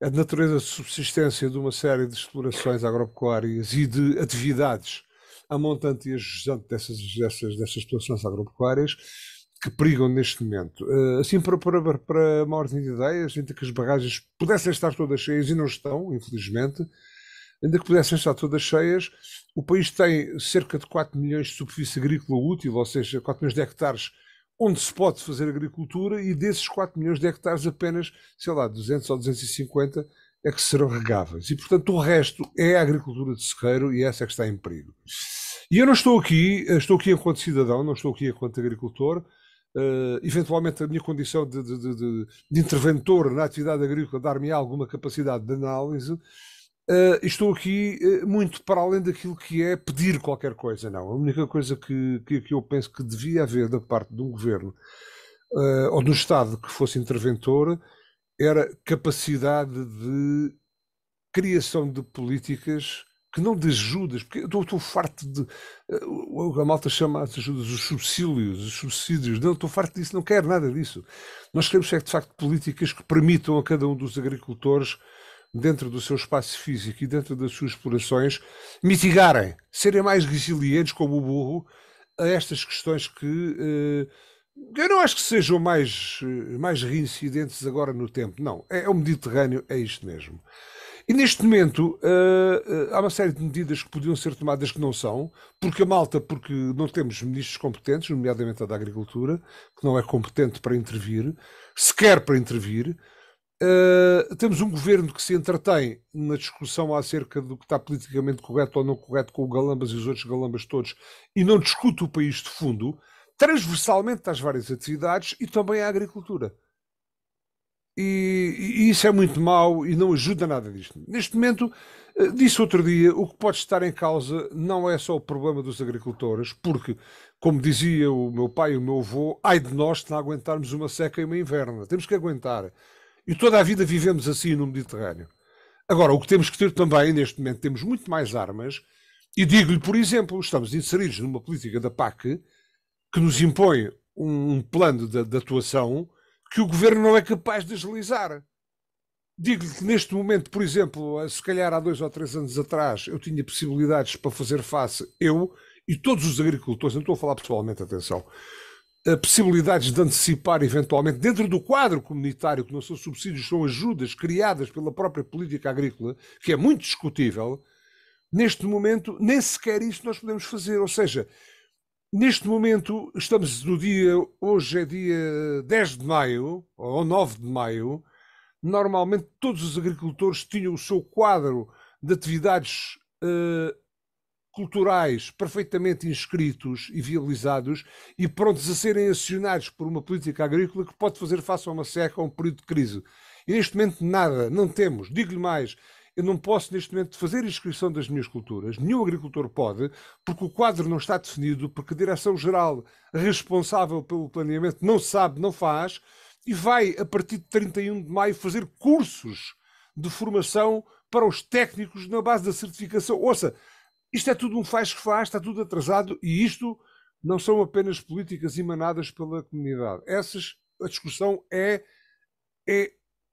a natureza de subsistência de uma série de explorações agropecuárias e de atividades a montante e a jusante dessas explorações agropecuárias que perigam neste momento. Assim, para uma ordem de ideias, ainda que as barragens pudessem estar todas cheias e não estão, infelizmente, ainda que pudessem estar todas cheias, o país tem cerca de 4 milhões de superfície agrícola útil, ou seja, 4 milhões de hectares onde se pode fazer agricultura, e desses 4 milhões de hectares apenas, sei lá, 200 ou 250 é que serão regáveis. E, portanto, o resto é a agricultura de cerreiro e essa é que está em perigo. E eu não estou aqui enquanto cidadão, não estou aqui enquanto agricultor. Eventualmente a minha condição de interventor na atividade agrícola dar-me alguma capacidade de análise. Estou aqui muito para além daquilo que é pedir qualquer coisa, não. A única coisa que eu penso que devia haver da parte de um governo ou do Estado que fosse interventor era capacidade de criação de políticas que não de ajudas, porque eu estou farto de... A malta chama as ajudas os subsídios. Não, estou farto disso, não quero nada disso. Nós queremos, de facto, políticas que permitam a cada um dos agricultores, dentro do seu espaço físico e dentro das suas explorações, mitigarem, serem mais resilientes como o burro a estas questões que eu não acho que sejam mais reincidentes agora no tempo. Não, é o Mediterrâneo, é isto mesmo. E neste momento há uma série de medidas que podiam ser tomadas que não são, porque não temos ministros competentes, nomeadamente a da Agricultura, que não é competente para intervir, sequer para intervir. Temos um governo que se entretém na discussão acerca do que está politicamente correto ou não correto com o Galambas e os outros Galambas todos e não discute o país de fundo, transversalmente às várias atividades e também à agricultura. E isso é muito mau e não ajuda nada disto. Neste momento, disse outro dia, o que pode estar em causa não é só o problema dos agricultores, porque, como dizia o meu pai e o meu avô, ai de nós se não aguentarmos uma seca e uma inverna. Temos que aguentar. E toda a vida vivemos assim no Mediterrâneo. Agora, o que temos que ter também, neste momento, temos muito mais armas, e digo-lhe, por exemplo, estamos inseridos numa política da PAC que nos impõe um plano de atuação que o governo não é capaz de agilizar. Digo-lhe que neste momento, por exemplo, se calhar há 2 ou 3 anos atrás, eu tinha possibilidades para fazer face, eu e todos os agricultores, não estou a falar pessoalmente, atenção, possibilidades de antecipar eventualmente, dentro do quadro comunitário, que não são subsídios, são ajudas criadas pela própria política agrícola, que é muito discutível, neste momento nem sequer isso nós podemos fazer. Ou seja, neste momento estamos no hoje é dia 10 de maio, ou 9 de maio, normalmente todos os agricultores tinham o seu quadro de atividades culturais perfeitamente inscritos e viabilizados e prontos a serem acionados por uma política agrícola que pode fazer face a uma seca ou a um período de crise. E neste momento nada, não temos. Digo-lhe mais, eu não posso neste momento fazer inscrição das minhas culturas, nenhum agricultor pode, porque o quadro não está definido, porque a Direção-Geral responsável pelo planeamento não sabe, não faz, e vai, a partir de 31 de maio, fazer cursos de formação para os técnicos na base da certificação. Ouça, isto é tudo um faz que faz, está tudo atrasado, e isto não são apenas políticas emanadas pela comunidade. A discussão é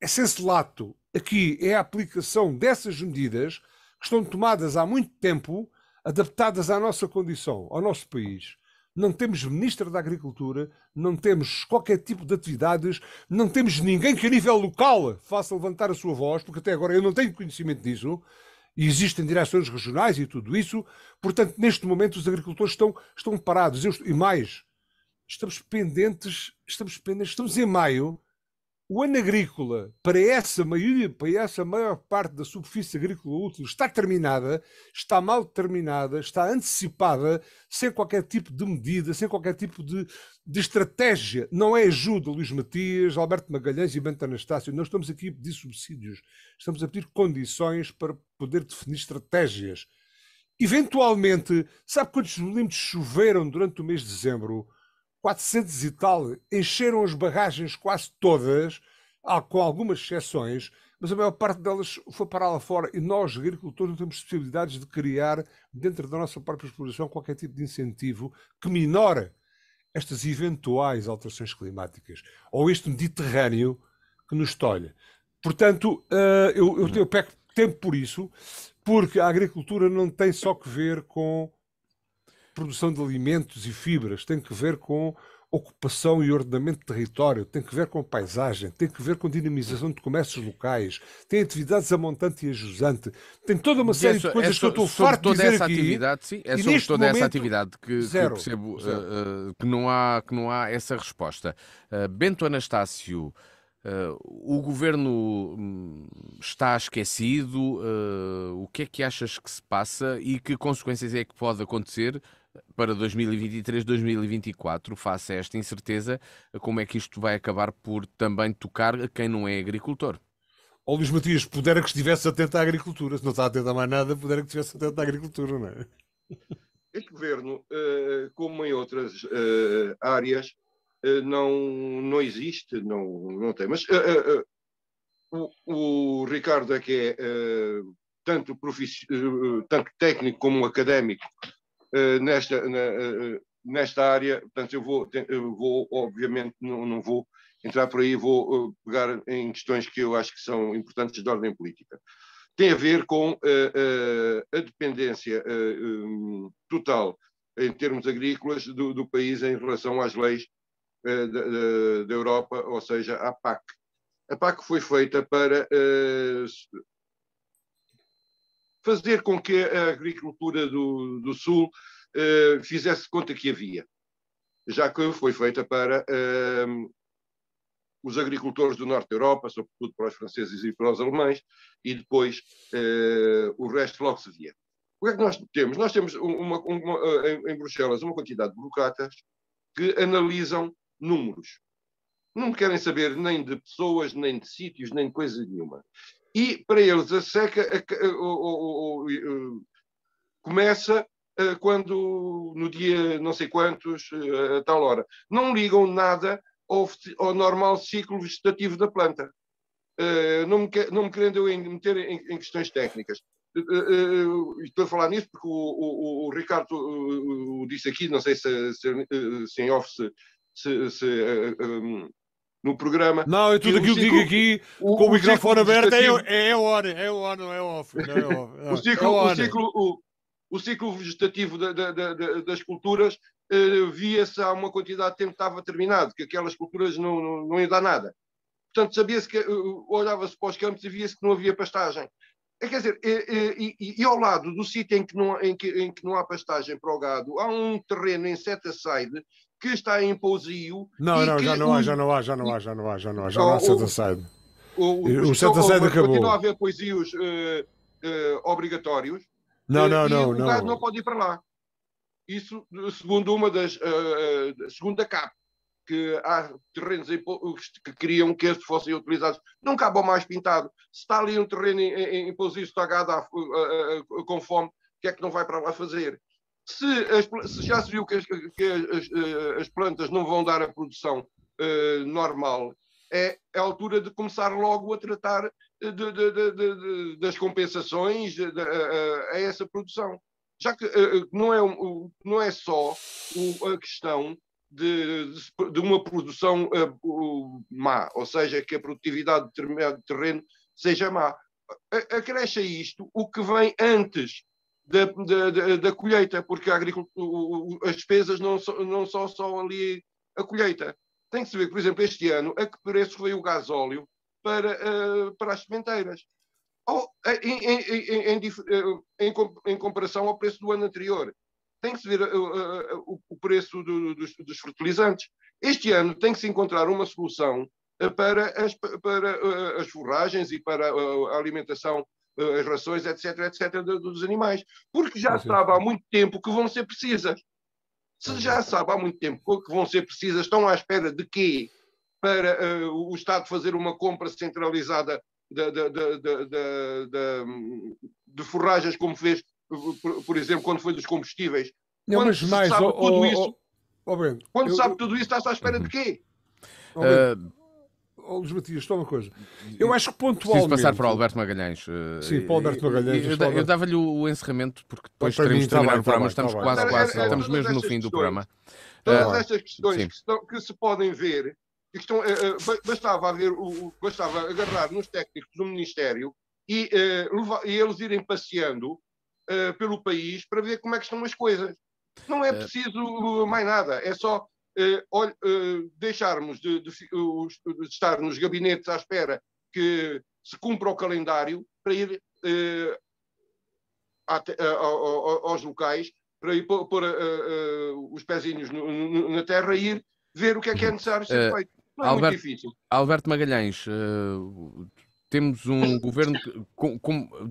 senso lato. Aqui é a aplicação dessas medidas que estão tomadas há muito tempo, adaptadas à nossa condição, ao nosso país. Não temos Ministro da Agricultura, não temos qualquer tipo de atividades, não temos ninguém que a nível local faça levantar a sua voz, porque até agora eu não tenho conhecimento disso, e existem direções regionais e tudo isso. Portanto, neste momento os agricultores estão parados. E mais, estamos pendentes, estamos em maio, o ano agrícola, para essa maioria, para essa maior parte da superfície agrícola útil, está terminada, está mal determinada, está antecipada, sem qualquer tipo de medida, sem qualquer tipo de estratégia. Não é ajuda, Luís Matias, Alberto Magalhães e Bento Anastácio. Nós estamos aqui a pedir subsídios. Estamos a pedir condições para poder definir estratégias. Eventualmente, sabe quantos milímetros choveram durante o mês de dezembro? 400 e tal, encheram as barragens quase todas, com algumas exceções, mas a maior parte delas foi para lá fora e nós, agricultores, não temos possibilidades de criar, dentro da nossa própria exploração, qualquer tipo de incentivo que minore estas eventuais alterações climáticas ou este Mediterrâneo que nos tolhe. Portanto, eu peco tempo por isso, porque a agricultura não tem só que ver com produção de alimentos e fibras, tem que ver com ocupação e ordenamento de território, tem que ver com paisagem, tem que ver com dinamização de comércios locais, tem atividades a montante e a jusante, tem toda uma série de coisas que eu estou farto de dizer essa aqui. Atividade, sim, é sobre toda essa atividade que percebo que não há essa resposta. Bento Anastácio, o governo está esquecido? O que é que achas que se passa e que consequências é que pode acontecer para 2023, 2024, face a esta incerteza? Como é que isto vai acabar por também tocar a quem não é agricultor? Ó Luís Matias, pudera que estivesse atento à agricultura. Se não está atento a mais nada, pudera que estivesse atento à agricultura, não é? Este governo, como em outras áreas, não existe, não tem. Mas o Ricardo é que é tanto técnico como académico nesta área. Portanto, eu vou obviamente, não vou entrar por aí, vou pegar em questões que eu acho que são importantes de ordem política. Tem a ver com a dependência total, em termos agrícolas, do país em relação às leis da Europa, ou seja, à PAC. A PAC foi feita para fazer com que a agricultura do Sul fizesse conta que havia, já que foi feita para os agricultores do norte da Europa, sobretudo para os franceses e para os alemães, e depois o resto logo se via. O que é que nós temos? Nós temos em Bruxelas uma quantidade de burocratas que analisam números. Não querem saber nem de pessoas, nem de sítios, nem de coisa nenhuma. E para eles a seca começa quando, no dia não sei quantos, a tal hora. Não ligam nada ao normal ciclo vegetativo da planta. Não me querendo meter em questões técnicas. Estou a falar nisso porque o Ricardo disse aqui, não sei se em off, no programa. Não, é tudo aquilo que digo aqui, com o microfone aberto, é hora, não é off. O ciclo vegetativo das culturas via-se há uma quantidade de tempo que estava terminado, que aquelas culturas não iam dar nada. Portanto, sabia-se que olhava-se para os campos e via-se que não havia pastagem. Quer dizer, e ao lado do sítio em que não há pastagem para o gado, há um terreno em Setaside que está em pousio. Já não há Setaside. O Setaside acabou. Continua a haver pousios obrigatórios. O gado não pode ir para lá. Isso segundo segundo a CAP, que há terrenos que queriam que estes fossem utilizados. Não cabe ao mais pintado. Se está ali um terreno em pousio, está gado com fome, o que é que não vai para lá fazer? Se já se viu que as plantas não vão dar a produção normal, é a altura de começar logo a tratar das compensações a essa produção. Já que não é só a questão de uma produção má, ou seja, que a produtividade de determinado terreno seja má. Acresce a isto o que vem antes da colheita, porque as despesas não só ali a colheita. Tem que se ver, por exemplo, este ano, a que preço foi o gasóleo para as sementeiras, em comparação ao preço do ano anterior. Tem que se ver o preço dos fertilizantes. Este ano tem que se encontrar uma solução para as forragens e para a alimentação, as rações, etc., dos animais. Porque já sabe há muito tempo que vão ser precisas. Se já sabe há muito tempo que vão ser precisas, estão à espera de quê? Para o Estado fazer uma compra centralizada de forragens, como fez, por exemplo, quando foi dos combustíveis. Não, mas mais, quando sabe tudo isso, está-se à espera de quê? Luís Matias, só uma coisa. Eu acho que pontualmente... Preciso passar para o Alberto Magalhães. Sim, para o Alberto Magalhães. Eu dava-lhe o encerramento, porque depois teremos de terminar o programa. Estamos quase, estamos mesmo no fim do programa. Todas estas questões que se podem ver, bastava agarrar nos técnicos do Ministério e eles irem passeando pelo país para ver como é que estão as coisas. Não é preciso mais nada, é só deixarmos de estar nos gabinetes à espera que se cumpra o calendário para ir aos locais, para ir pôr os pezinhos na terra e ir ver o que é necessário ser feito. Não é muito difícil. Alberto Magalhães, temos um governo,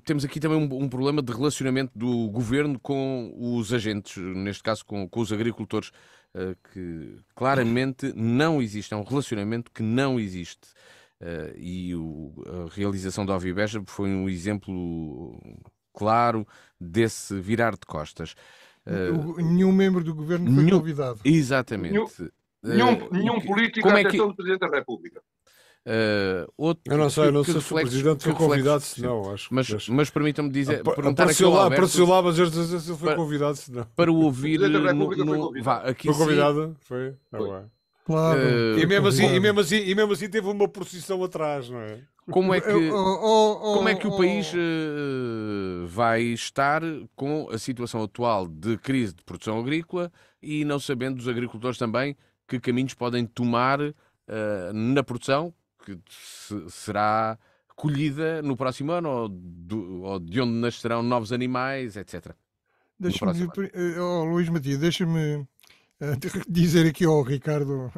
temos aqui também um problema de relacionamento do governo com os agentes, neste caso com os agricultores, que claramente não existe, é um relacionamento que não existe. E a realização da Ovibeja foi um exemplo claro desse virar de costas. Nenhum membro do governo foi convidado. Exatamente. Nenhum político à atenção do Presidente da República. Eu não sei se o Presidente foi convidado, se não, acho. Mas permitam-me dizer, apareceu lá, mas eu se ele foi convidado, se não. Para o ouvir foi convidado? Foi? Claro. E mesmo assim teve uma procissão atrás, não é? Como é que o país vai estar com a situação atual de crise de produção agrícola e não sabendo os agricultores também que caminhos podem tomar na produção que será colhida no próximo ano ou de onde nascerão novos animais, etc. Luís Matias, deixa-me dizer aqui ao Ricardo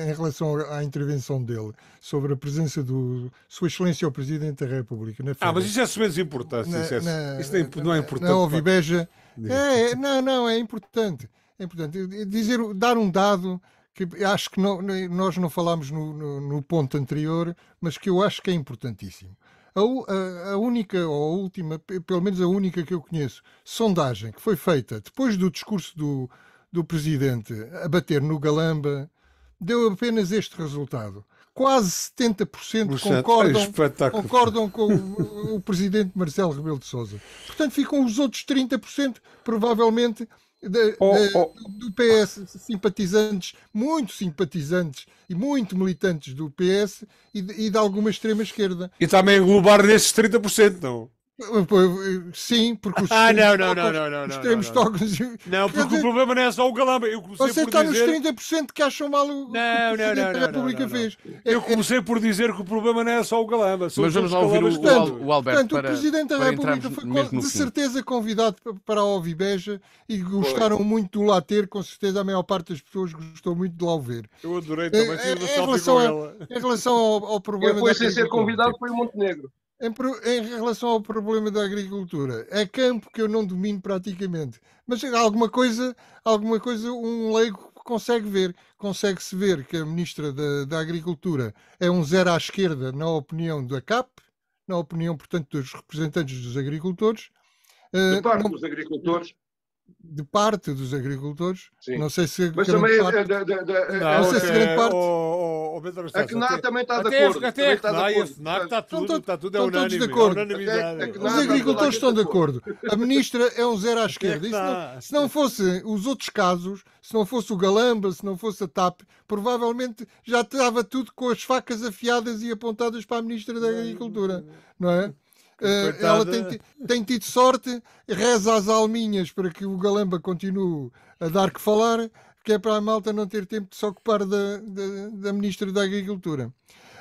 em relação à intervenção dele sobre a presença do Sua Excelência o Presidente da República na feira. Mas isso é menos importante. Isso não é importante. Não, Ovibeja. Não, é importante. É importante dar um dado que acho que nós não falámos no ponto anterior, mas que eu acho que é importantíssimo. A única, ou a última, pelo menos a única que eu conheço, sondagem que foi feita depois do discurso do Presidente a bater no Galamba, deu apenas este resultado. Quase 70% concordam com o Presidente Marcelo Rebelo de Sousa. Portanto, ficam os outros 30%, provavelmente, do PS, simpatizantes, muito simpatizantes e muito militantes do PS e de alguma extrema-esquerda. E também englobar nesses 30%, não? Sim, porque os extremos tocos. Não, porque o problema não é só o Galamba. Você está nos 30% que acham mal o que o Presidente da República fez. Eu comecei por dizer que o problema não é só o Galamba. Mas vamos lá ouvir o Alberto. Portanto, o Presidente da República foi de certeza convidado para a Ovibeja e gostaram muito de lá ter. Com certeza a maior parte das pessoas gostou muito de lá o ver. Eu adorei também. Em relação ao problema da sem ser convidado foi o Montenegro. Em relação ao problema da agricultura, é campo que eu não domino praticamente, mas alguma coisa um leigo consegue-se ver que a Ministra da Agricultura é um zero à esquerda na opinião da CAP, na opinião, portanto, dos representantes dos agricultores. De parte dos agricultores. De parte dos agricultores, sim. Não sei se mas também não sei se grande parte. A CNA também está de acordo. Até a CNA e a FNAC está tudo é unânime. Estão todos de acordo. Os agricultores estão de acordo. A Ministra é um zero à esquerda. Se não fosse os outros casos, se não fosse o Galamba, se não fosse a TAP, provavelmente já estava tudo com as facas afiadas e apontadas para a Ministra da Agricultura, não é? Ela tem tido sorte, reza às alminhas para que o Galamba continue a dar que falar, que é para a malta não ter tempo de se ocupar da Ministra da Agricultura.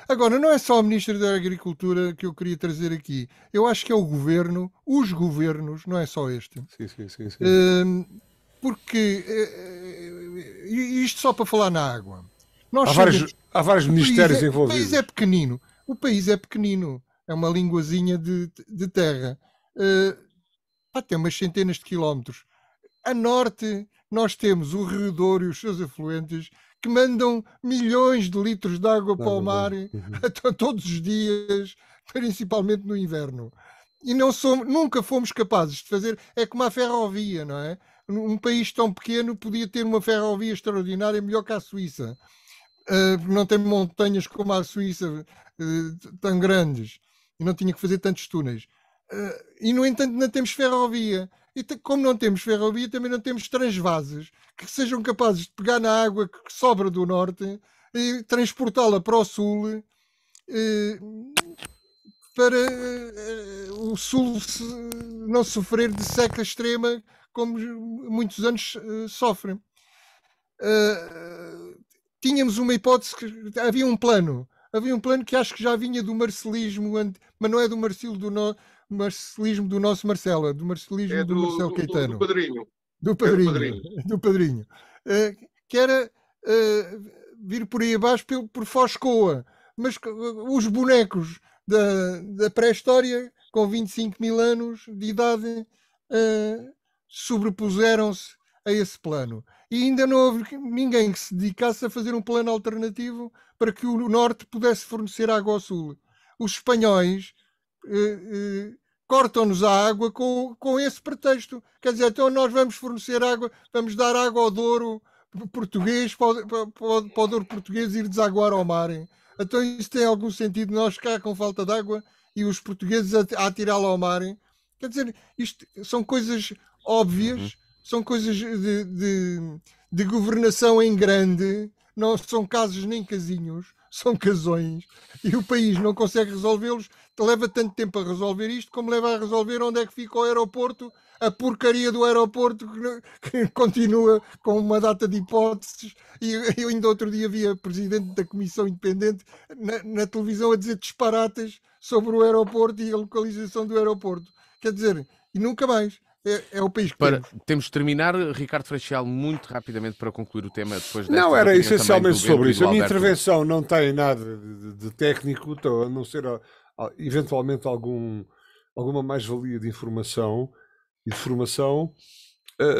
Agora, não é só a Ministra da Agricultura que eu queria trazer aqui. Eu acho que é o Governo, os governos, não é só este. Sim. Porque, isto só para falar na água, Nós Há vários ministérios envolvidos. O país é pequenino. O país é pequenino. É uma linguazinha de terra. Tem umas centenas de quilómetros. A norte, nós temos o Redor e os seus afluentes que mandam milhões de litros de água para o mar todos os dias, principalmente no inverno. E nunca fomos capazes de fazer. É como a ferrovia, não é? Um país tão pequeno podia ter uma ferrovia extraordinária, melhor que a Suíça. Não tem montanhas como a Suíça, tão grandes, e não tinha que fazer tantos túneis. E, no entanto, não temos ferrovia. E como não temos ferrovia, também não temos transvases que sejam capazes de pegar na água que sobra do norte e transportá-la para o sul, para o sul não sofrer de seca extrema como muitos anos sofrem. Tínhamos uma hipótese, que havia um plano que acho que já vinha do marcelismo, mas não é do marcelismo do nosso Marcelo, é do marcelismo do Marcelo Caetano. Do Padrinho. Que era vir por aí abaixo por Foscoa. Mas os bonecos da pré-história, com 25 mil anos de idade, sobrepuseram-se a esse plano. E ainda não houve ninguém que se dedicasse a fazer um plano alternativo para que o norte pudesse fornecer água ao sul. Os espanhóis cortam-nos a água com esse pretexto. Quer dizer, então nós vamos fornecer água, vamos dar água ao Douro português, para o Douro português ir desaguar ao mar. Então isso tem algum sentido, nós cá com falta de água e os portugueses a atirá-la ao mar? Quer dizer, isto são coisas óbvias, são coisas de governação em grande, não são casos nem casinhos, são casões, e o país não consegue resolvê-los. Leva tanto tempo a resolver isto como leva a resolver onde é que fica o aeroporto, a porcaria do aeroporto que continua com uma data de hipóteses. E eu ainda outro dia vi a presidente da Comissão Independente na televisão a dizer disparates sobre o aeroporto e a localização do aeroporto. Quer dizer, e nunca mais. É o país que temos de terminar, Ricardo Freixal, muito rapidamente para concluir o tema depois desta. Não, era essencialmente sobre isso. A minha intervenção não tem nada de técnico, a não ser eventualmente alguma mais-valia de informação e de formação,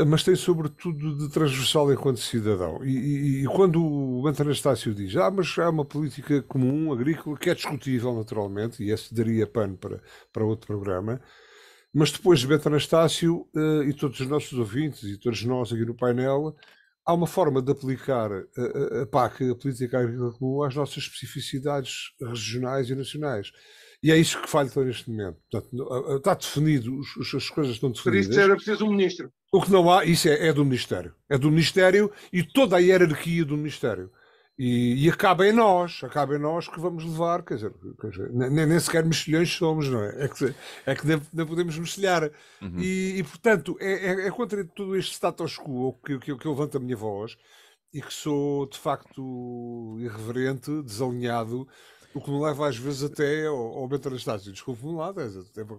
mas tem sobretudo de transversal enquanto cidadão. E quando o Bento Anastácio diz, mas há uma política comum agrícola que é discutível naturalmente, e esse daria pano para outro programa. Mas depois de Bento Anastácio e todos os nossos ouvintes e todos nós aqui no painel, há uma forma de aplicar a PAC, a Política Agrícola Comum, às nossas especificidades regionais e nacionais. E é isso que falta neste momento. Portanto, está definido, as coisas estão definidas. Por isso era preciso um ministro. O que não há, isso é do Ministério. É do Ministério e toda a hierarquia do Ministério. E acaba em nós que vamos levar, quer dizer nem sequer mexilhões somos, não é? É que não podemos mexilhar. E portanto, é contra todo este status quo que eu levanto a minha voz e que sou, de facto, irreverente, desalinhado, o que me leva às vezes até ao Bento Anastácio. Desculpe-me lá, deve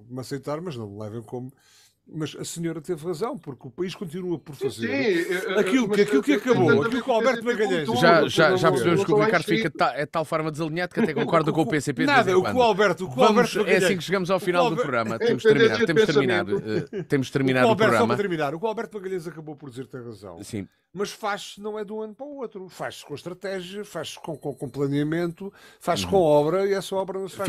me aceitar, mas não me levem como... Mas a senhora teve razão, porque o país continua por fazer aquilo que acabou, aquilo que o Alberto Magalhães... Já percebemos que o Ricardo fica de tal forma desalinhado que até concorda com o PCP. Nada, o que o Alberto Magalhães... É assim que chegamos ao final do programa. Temos de terminar o programa. O que o Alberto Magalhães acabou por dizer tem razão. Sim. Mas faz-se não é de um ano para o outro. Faz-se com estratégia, faz-se com planeamento, faz-se com obra e essa obra não se faz...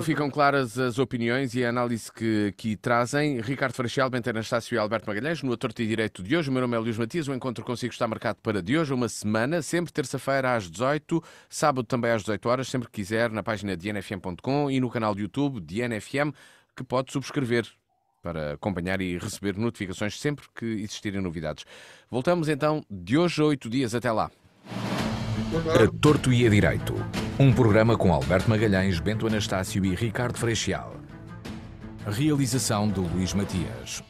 Ficam claras as opiniões e a análise que aqui trazem. Ricardo Freixal, Bento Anastácio e Alberto Magalhães, no A Torto e Direito de hoje. O meu nome é Luís Matias, o encontro consigo está marcado para de hoje, uma semana, sempre terça-feira às 18, sábado também às 18 horas, sempre que quiser, na página de nfm.com e no canal de YouTube de NFM, que pode subscrever para acompanhar e receber notificações sempre que existirem novidades. Voltamos então de hoje a 8 dias. Até lá. A Torto e a Direito. Um programa com Alberto Magalhães, Bento Anastácio e Ricardo Freixal. Realização de Luís Matias.